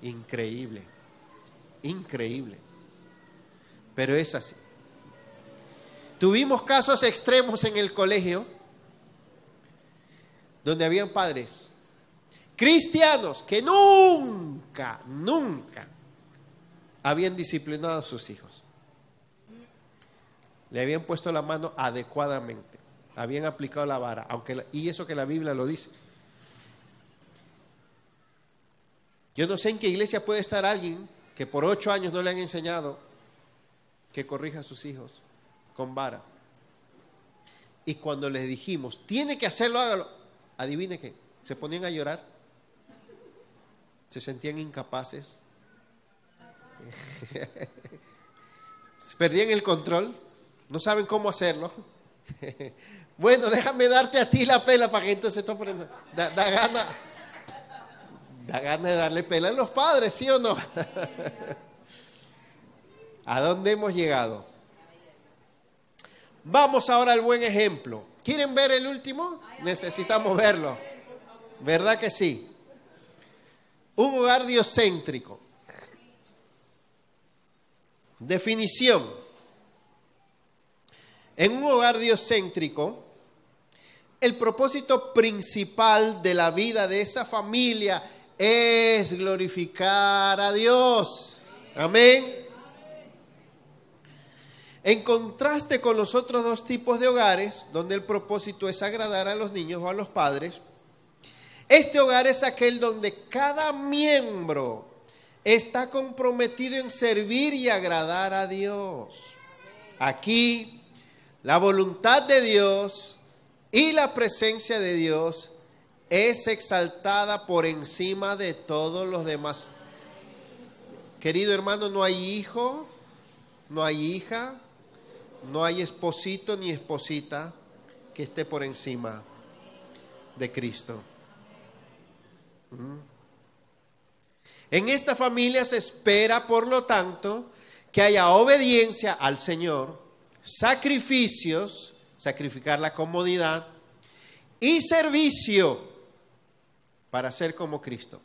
Increíble, increíble. Pero es así. Tuvimos casos extremos en el colegio donde habían padres cristianos que nunca habían disciplinado a sus hijos. Le habían puesto la mano adecuadamente habían aplicado la vara, y eso que la Biblia lo dice. Yo no sé en qué iglesia puede estar alguien que por 8 años no le han enseñado que corrija a sus hijos con vara. Y cuando les dijimos, tiene que hacerlo, hágalo, adivine qué, se ponían a llorar, se sentían incapaces, perdían el control, no saben cómo hacerlo. Bueno, déjame darte a ti la pela para que entonces esto da gana de darle pela a los padres, ¿sí o no? ¿A dónde hemos llegado? Vamos ahora al buen ejemplo. ¿Quieren ver el último? Necesitamos verlo. ¿Verdad que sí? Un hogar diocéntrico. Definición. En un hogar diocéntrico, el propósito principal de la vida de esa familia es glorificar a Dios. Amén. En contraste con los otros 2 tipos de hogares, donde el propósito es agradar a los niños o a los padres, este hogar es aquel donde cada miembro está comprometido en servir y agradar a Dios. Aquí, la voluntad de Dios y la presencia de Dios es exaltada por encima de todos los demás. Querido hermano, no hay hijo, no hay hija, no hay esposito ni esposita que esté por encima de Cristo. En esta familia se espera, por lo tanto, que haya obediencia al Señor, sacrificios, sacrificar la comodidad, y servicio para ser como Cristo.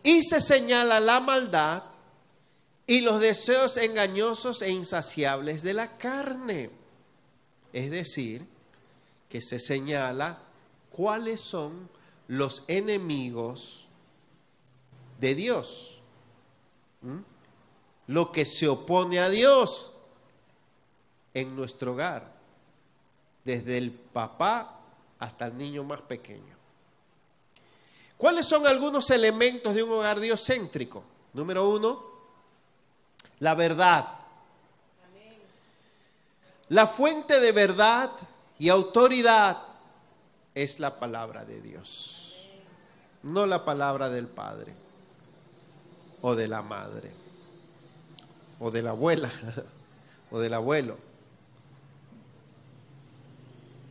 Y se señala la maldad y los deseos engañosos e insaciables de la carne. Es decir, que se señala cuáles son los enemigos de Dios. Lo que se opone a Dios en nuestro hogar, desde el papá hasta el niño más pequeño. ¿Cuáles son algunos elementos de un hogar diocéntrico? Número 1, la verdad. La fuente de verdad y autoridad es la palabra de Dios, no la palabra del padre o de la madre o de la abuela o del abuelo,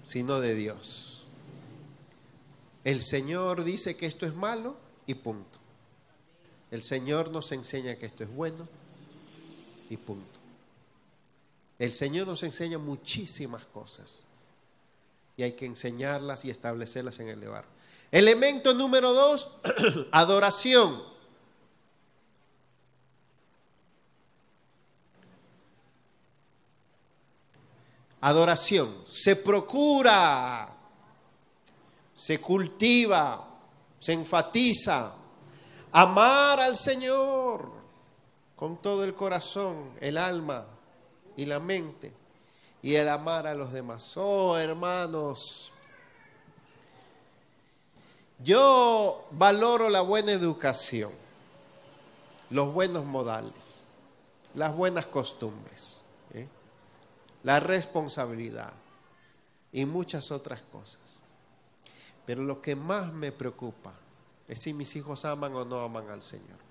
sino de Dios. El Señor dice que esto es malo y punto. El Señor nos enseña que esto es bueno y punto. El Señor nos enseña muchísimas cosas y hay que enseñarlas y establecerlas en el hogar. Elemento número 2, adoración. Adoración. Se procura, se cultiva, se enfatiza amar al Señor con todo el corazón, el alma y la mente, y el amar a los demás. Oh, hermanos, yo valoro la buena educación, los buenos modales, las buenas costumbres, la responsabilidad y muchas otras cosas. Pero lo que más me preocupa es si mis hijos aman o no aman al Señor.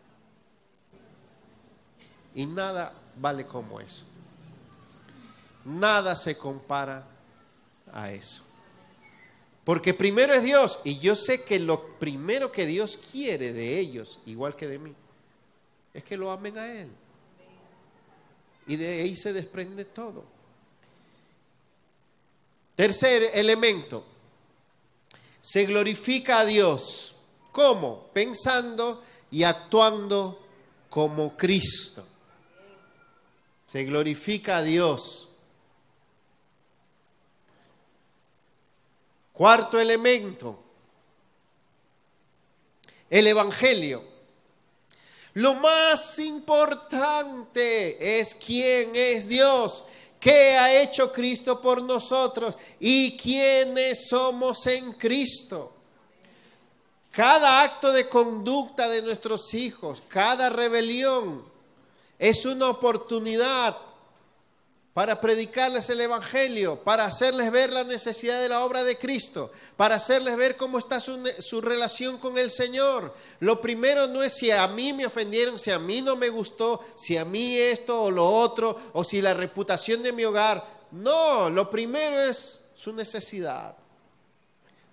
Y nada vale como eso. Nada se compara a eso. Porque primero es Dios, y yo sé que lo primero que Dios quiere de ellos, igual que de mí, es que lo amen a Él. Y de ahí se desprende todo. Tercer elemento, se glorifica a Dios. ¿Cómo? Pensando y actuando como Cristo. Se glorifica a Dios. Cuarto elemento, el Evangelio. Lo más importante es quién es Dios, ¿Qué ha hecho Cristo por nosotros? ¿Y quiénes somos en Cristo? Cada acto de conducta de nuestros hijos, cada rebelión, es una oportunidad para predicarles el Evangelio, para hacerles ver la necesidad de la obra de Cristo, para hacerles ver cómo está su relación con el Señor. Lo primero no es si a mí me ofendieron, si a mí no me gustó, si a mí esto o lo otro, o si la reputación de mi hogar. No, lo primero es su necesidad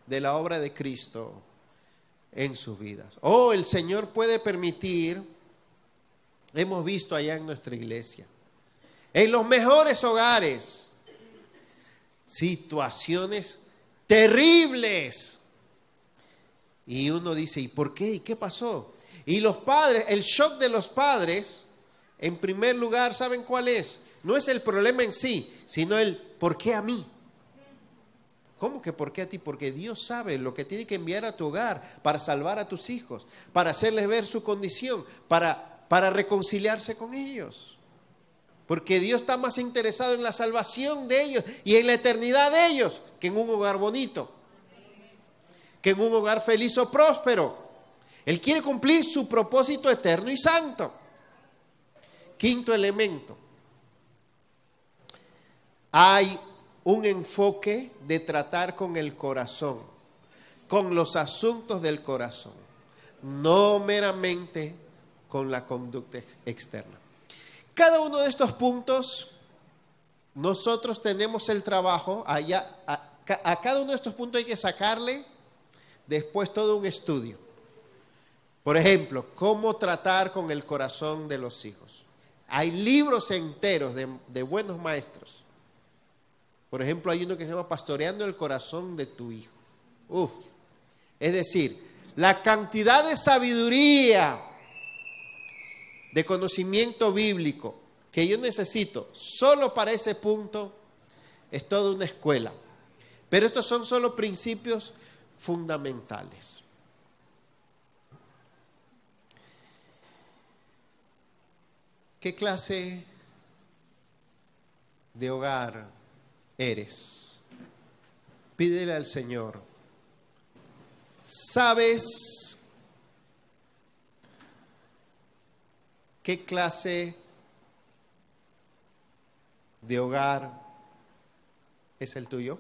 de la obra de Cristo en sus vidas. El Señor puede permitir, hemos visto allá en nuestra iglesia, en los mejores hogares, situaciones terribles. Y uno dice, ¿y por qué? ¿Y qué pasó? Y los padres, el shock de los padres, en primer lugar, ¿saben cuál es? No es el problema en sí, sino el ¿por qué a mí? ¿Cómo que por qué a ti? Porque Dios sabe lo que tiene que enviar a tu hogar para salvar a tus hijos, para hacerles ver su condición, para reconciliarse con ellos. Porque Dios está más interesado en la salvación de ellos y en la eternidad de ellos que en un hogar bonito, que en un hogar feliz o próspero. Él quiere cumplir su propósito eterno y santo. Quinto elemento. Hay un enfoque de tratar con el corazón, con los asuntos del corazón, no meramente con la conducta externa. Cada uno de estos puntos, nosotros tenemos el trabajo, a cada uno de estos puntos hay que sacarle después todo un estudio. Por ejemplo, cómo tratar con el corazón de los hijos. Hay libros enteros de buenos maestros. Por ejemplo, hay uno que se llama Pastoreando el corazón de tu hijo. Es decir, la cantidad de sabiduría, de conocimiento bíblico que yo necesito solo para ese punto es toda una escuela. Pero estos son solo principios fundamentales. ¿Qué clase de hogar eres? Pídele al Señor. ¿Sabes qué clase de hogar es el tuyo?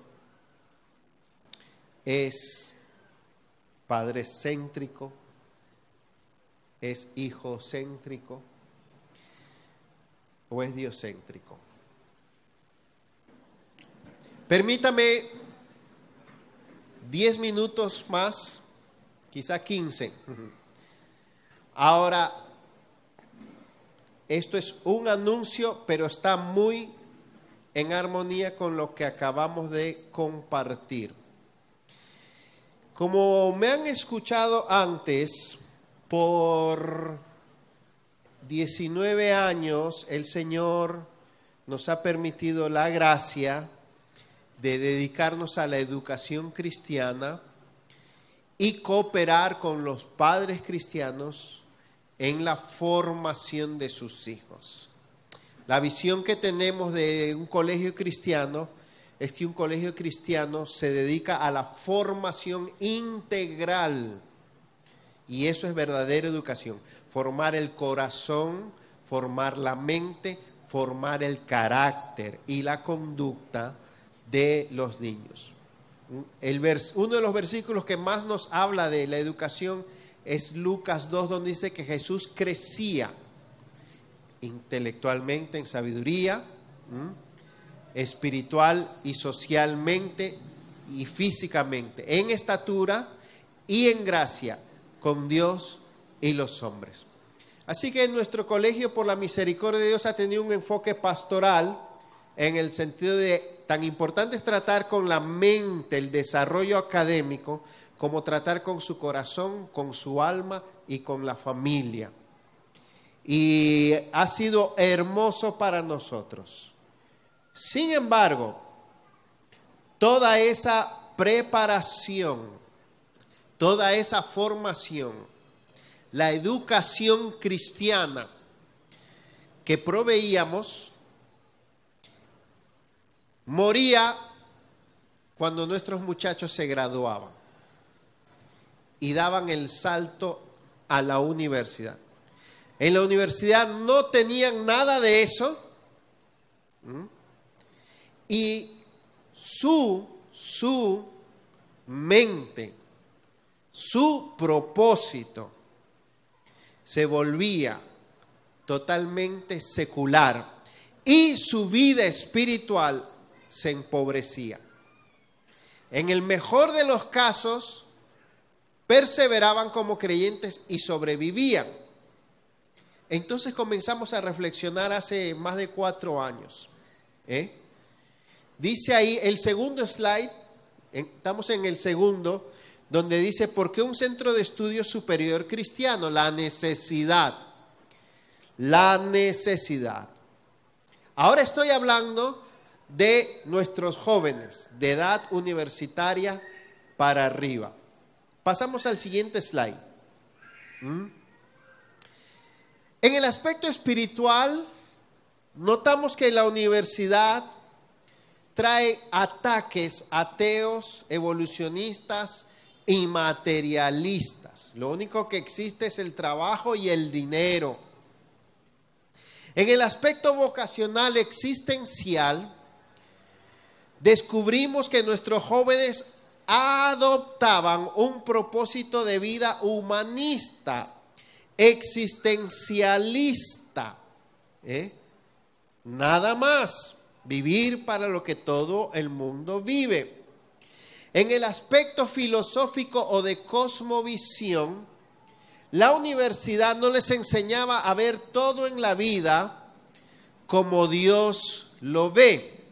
¿Es padre céntrico? ¿Es hijo céntrico? ¿O es diocéntrico? Permítame 10 minutos más, quizá 15. Ahora, esto es un anuncio, pero está muy en armonía con lo que acabamos de compartir. Como me han escuchado antes, por 19 años el Señor nos ha permitido la gracia de dedicarnos a la educación cristiana y cooperar con los padres cristianos en la formación de sus hijos. La visión que tenemos de un colegio cristiano es que un colegio cristiano se dedica a la formación integral, y eso es verdadera educación: formar el corazón, formar la mente, formar el carácter y la conducta de los niños. Uno de los versículos que más nos habla de la educación es Lucas 2, donde dice que Jesús crecía intelectualmente en sabiduría, espiritual y socialmente y físicamente, en estatura y en gracia con Dios y los hombres. Así que nuestro colegio, por la misericordia de Dios, ha tenido un enfoque pastoral en el sentido de tan importante es tratar con la mente el desarrollo académico como tratar con su corazón, con su alma y con la familia. Y ha sido hermoso para nosotros. Sin embargo, toda esa preparación, toda esa formación, la educación cristiana que proveíamos, moría cuando nuestros muchachos se graduaban y daban el salto a la universidad. En la universidad no tenían nada de eso y su mente, su propósito se volvía totalmente secular y su vida espiritual se empobrecía. En el mejor de los casos, perseveraban como creyentes y sobrevivían. Entonces comenzamos a reflexionar hace más de 4 años. Dice ahí el segundo slide, estamos en el segundo, donde dice, ¿por qué un centro de estudio superior cristiano? La necesidad. La necesidad. Ahora estoy hablando de nuestros jóvenes de edad universitaria para arriba. Pasamos al siguiente slide. En el aspecto espiritual, notamos que la universidad trae ataques ateos, evolucionistas y materialistas. Lo único que existe es el trabajo y el dinero. En el aspecto vocacional existencial, descubrimos que nuestros jóvenes adoptaban un propósito de vida humanista, existencialista. Nada más, vivir para lo que todo el mundo vive. En el aspecto filosófico o de cosmovisión, la universidad no les enseñaba a ver todo en la vida como Dios lo ve.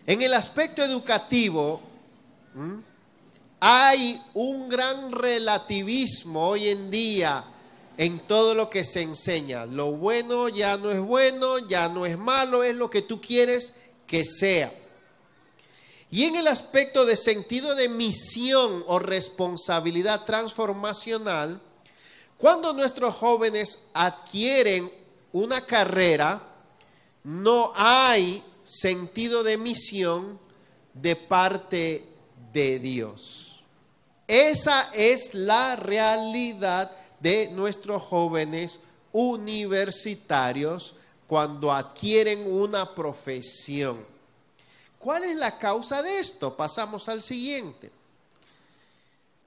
En el aspecto educativo, hay un gran relativismo hoy en día en todo lo que se enseña. Lo bueno ya no es bueno, ya no es malo, es lo que tú quieres que sea. Y en el aspecto de sentido de misión o responsabilidad transformacional, cuando nuestros jóvenes adquieren una carrera, no hay sentido de misión de parte de Dios. Esa es la realidad de nuestros jóvenes universitarios cuando adquieren una profesión. ¿Cuál es la causa de esto? Pasamos al siguiente.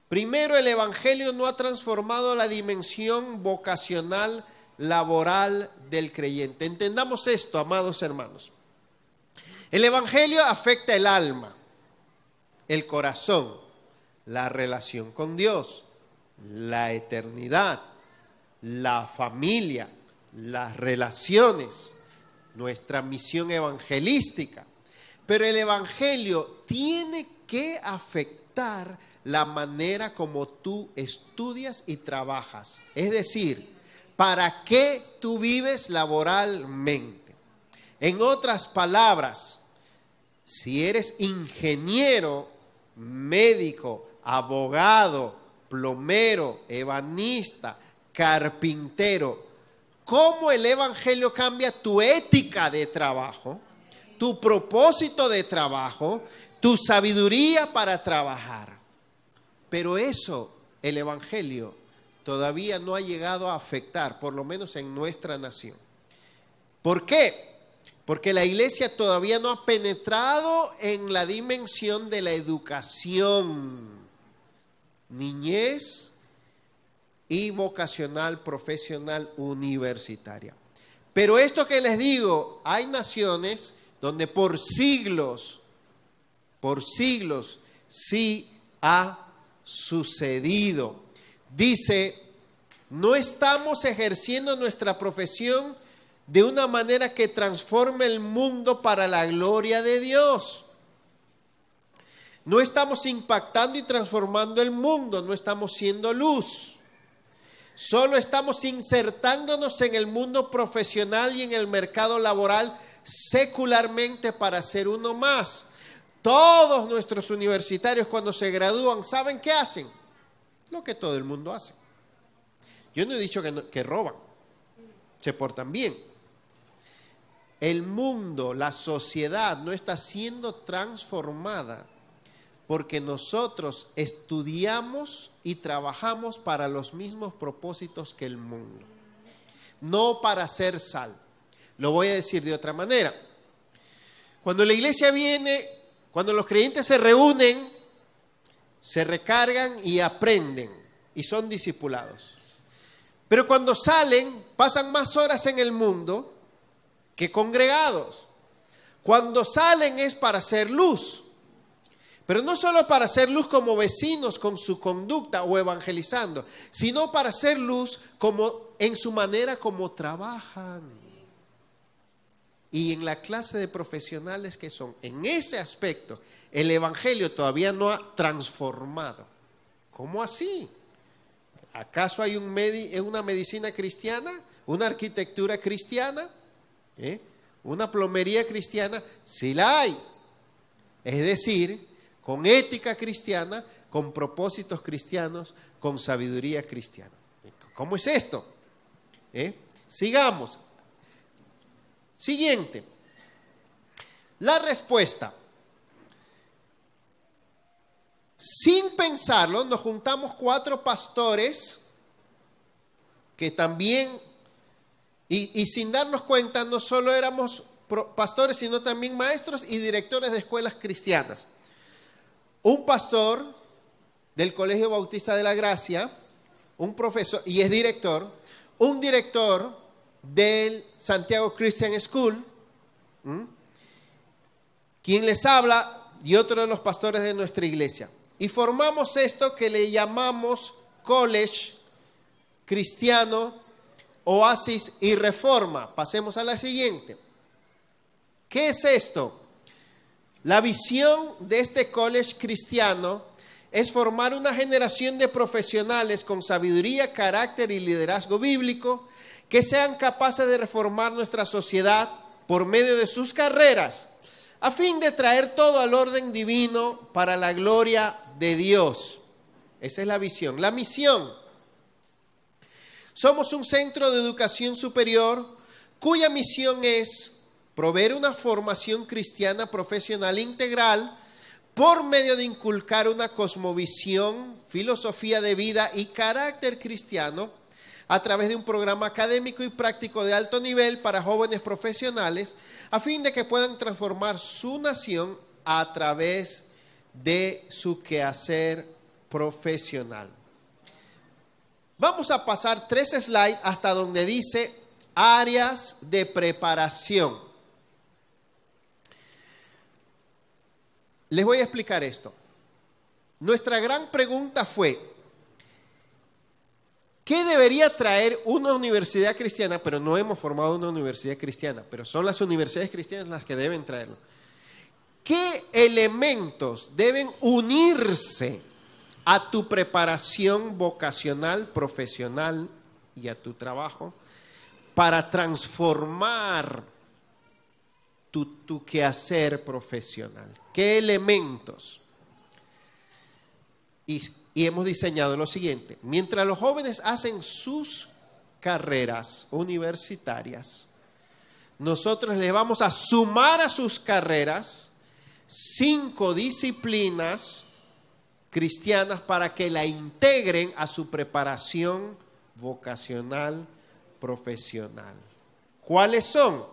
Primero, el Evangelio no ha transformado la dimensión vocacional laboral del creyente. Entendamos esto, amados hermanos. El Evangelio afecta el alma, el corazón, la relación con Dios, la eternidad, la familia, las relaciones, nuestra misión evangelística. Pero el Evangelio tiene que afectar la manera como tú estudias y trabajas. Es decir, ¿para qué tú vives laboralmente? En otras palabras, si eres ingeniero, médico, abogado, plomero, ebanista, carpintero, ¿cómo el Evangelio cambia tu ética de trabajo, tu propósito de trabajo, tu sabiduría para trabajar? Pero eso, el Evangelio todavía no ha llegado a afectar, por lo menos en nuestra nación. ¿Por qué? Porque la iglesia todavía no ha penetrado en la dimensión de la educación, niñez y vocacional, profesional, universitaria. Pero esto que les digo, hay naciones donde por siglos, sí ha sucedido. Dice, no estamos ejerciendo nuestra profesión de una manera que transforme el mundo para la gloria de Dios. No estamos impactando y transformando el mundo, no estamos siendo luz. Solo estamos insertándonos en el mundo profesional y en el mercado laboral secularmente para ser uno más. Todos nuestros universitarios cuando se gradúan, ¿saben qué hacen? Lo que todo el mundo hace. Yo no he dicho que roban, se portan bien. el mundo, la sociedad no está siendo transformada porque nosotros estudiamos y trabajamos para los mismos propósitos que el mundo, no para ser sal. Lo voy a decir de otra manera. Cuando la iglesia viene, cuando los creyentes se reúnen, se recargan y aprenden y son discipulados. Pero cuando salen, pasan más horas en el mundo que congregados. Cuando salen es para hacer luz. Pero no solo para hacer luz como vecinos con su conducta o evangelizando, sino para hacer luz como en su manera como trabajan. Y en la clase de profesionales que son, en ese aspecto, el evangelio todavía no ha transformado. ¿Cómo así? ¿Acaso hay una medicina cristiana? ¿Una arquitectura cristiana? ¿Una plomería cristiana? Sí la hay. Es decir, con ética cristiana, con propósitos cristianos, con sabiduría cristiana. ¿Cómo es esto? Sigamos. Siguiente. La respuesta. Sin pensarlo, nos juntamos 4 pastores que también, y sin darnos cuenta, no solo éramos pastores, sino también maestros y directores de escuelas cristianas. Un pastor del Colegio Bautista de la Gracia, un profesor, y es director, un director del Santiago Christian School, quien les habla, y otro de los pastores de nuestra iglesia. Y formamos esto que le llamamos College Cristiano, Oasis y Reforma. Pasemos a la siguiente. ¿Qué es esto? La visión de este college cristiano es formar una generación de profesionales con sabiduría, carácter y liderazgo bíblico que sean capaces de reformar nuestra sociedad por medio de sus carreras, a fin de traer todo al orden divino para la gloria de Dios. Esa es la visión. La misión. Somos un centro de educación superior cuya misión es proveer una formación cristiana profesional integral por medio de inculcar una cosmovisión, filosofía de vida y carácter cristiano a través de un programa académico y práctico de alto nivel para jóvenes profesionales, a fin de que puedan transformar su nación a través de su quehacer profesional. Vamos a pasar 3 slides hasta donde dice áreas de preparación. Les voy a explicar esto. Nuestra gran pregunta fue, ¿qué debería traer una universidad cristiana? Pero no hemos formado una universidad cristiana, pero son las universidades cristianas las que deben traerlo. ¿Qué elementos deben unirse a tu preparación vocacional, profesional y a tu trabajo para transformar tu quehacer profesional? ¿Qué elementos? Y hemos diseñado lo siguiente. Mientras los jóvenes hacen sus carreras universitarias, nosotros les vamos a sumar a sus carreras 5 disciplinas cristianas para que la integren a su preparación vocacional profesional. ¿Cuáles son?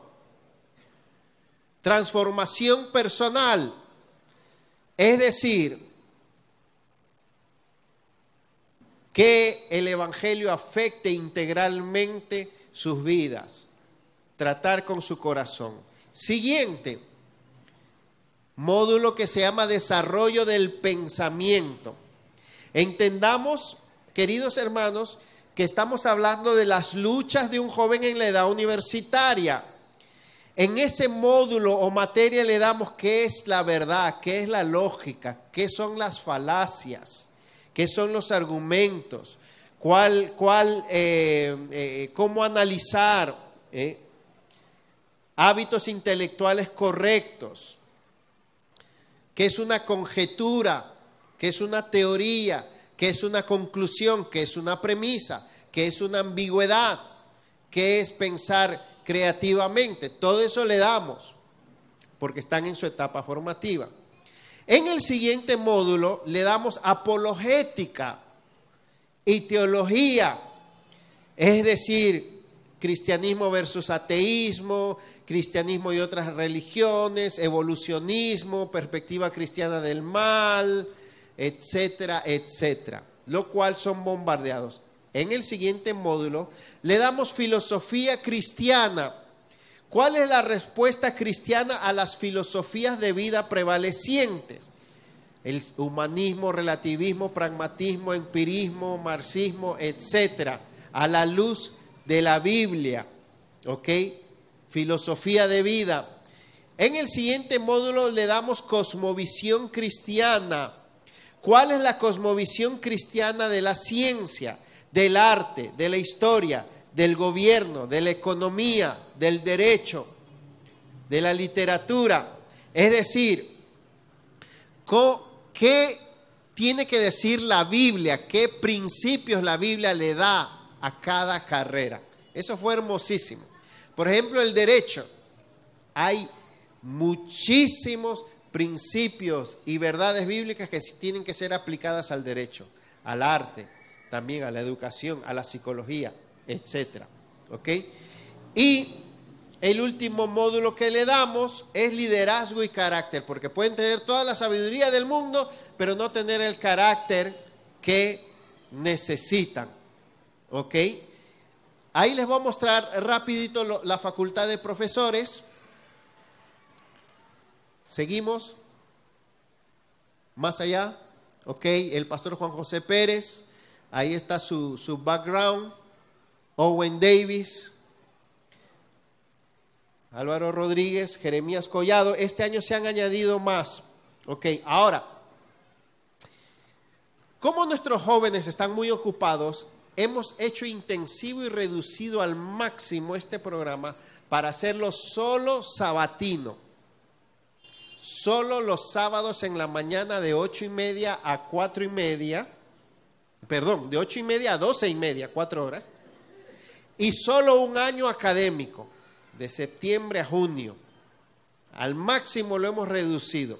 Transformación personal, es decir, que el evangelio afecte integralmente sus vidas, tratar con su corazón. Siguiente, módulo que se llama desarrollo del pensamiento. Entendamos, queridos hermanos, que estamos hablando de las luchas de un joven en la edad universitaria. En ese módulo o materia le damos qué es la verdad, qué es la lógica, qué son las falacias, qué son los argumentos, cómo analizar hábitos intelectuales correctos, qué es una conjetura, qué es una teoría, qué es una conclusión, qué es una premisa, qué es una ambigüedad, qué es pensar creativamente. Todo eso le damos porque están en su etapa formativa. En el siguiente módulo le damos apologética y teología, es decir, cristianismo versus ateísmo, cristianismo y otras religiones, evolucionismo, perspectiva cristiana del mal, etcétera, etcétera, lo cual son bombardeados. En el siguiente módulo le damos filosofía cristiana. ¿Cuál es la respuesta cristiana a las filosofías de vida prevalecientes? El humanismo, relativismo, pragmatismo, empirismo, marxismo, etcétera, a la luz de la Biblia, ¿ok? Filosofía de vida. En el siguiente módulo le damos cosmovisión cristiana. ¿Cuál es la cosmovisión cristiana de la ciencia, del arte, de la historia, del gobierno, de la economía, del derecho, de la literatura? Es decir, ¿qué tiene que decir la Biblia? ¿Qué principios la Biblia le da a cada carrera? Eso fue hermosísimo. Por ejemplo, el derecho. Hay muchísimos principios y verdades bíblicas que tienen que ser aplicadas al derecho, al arte, también a la educación, a la psicología, etcétera. ¿Ok? Y el último módulo que le damos es liderazgo y carácter, porque pueden tener toda la sabiduría del mundo, pero no tener el carácter que necesitan. ¿Ok? Ahí les voy a mostrar rapidito la facultad de profesores. Seguimos. Más allá. Ok, el pastor Juan José Pérez. Ahí está su background. Owen Davis. Álvaro Rodríguez, Jeremías Collado. Este año se han añadido más. Ok, ahora, como nuestros jóvenes están muy ocupados, hemos hecho intensivo y reducido al máximo este programa para hacerlo solo sabatino. Solo los sábados en la mañana de 8:30 a 4:30. Perdón, de 8:30 a 12:30, 4 horas. Y solo un año académico, de septiembre a junio. Al máximo lo hemos reducido.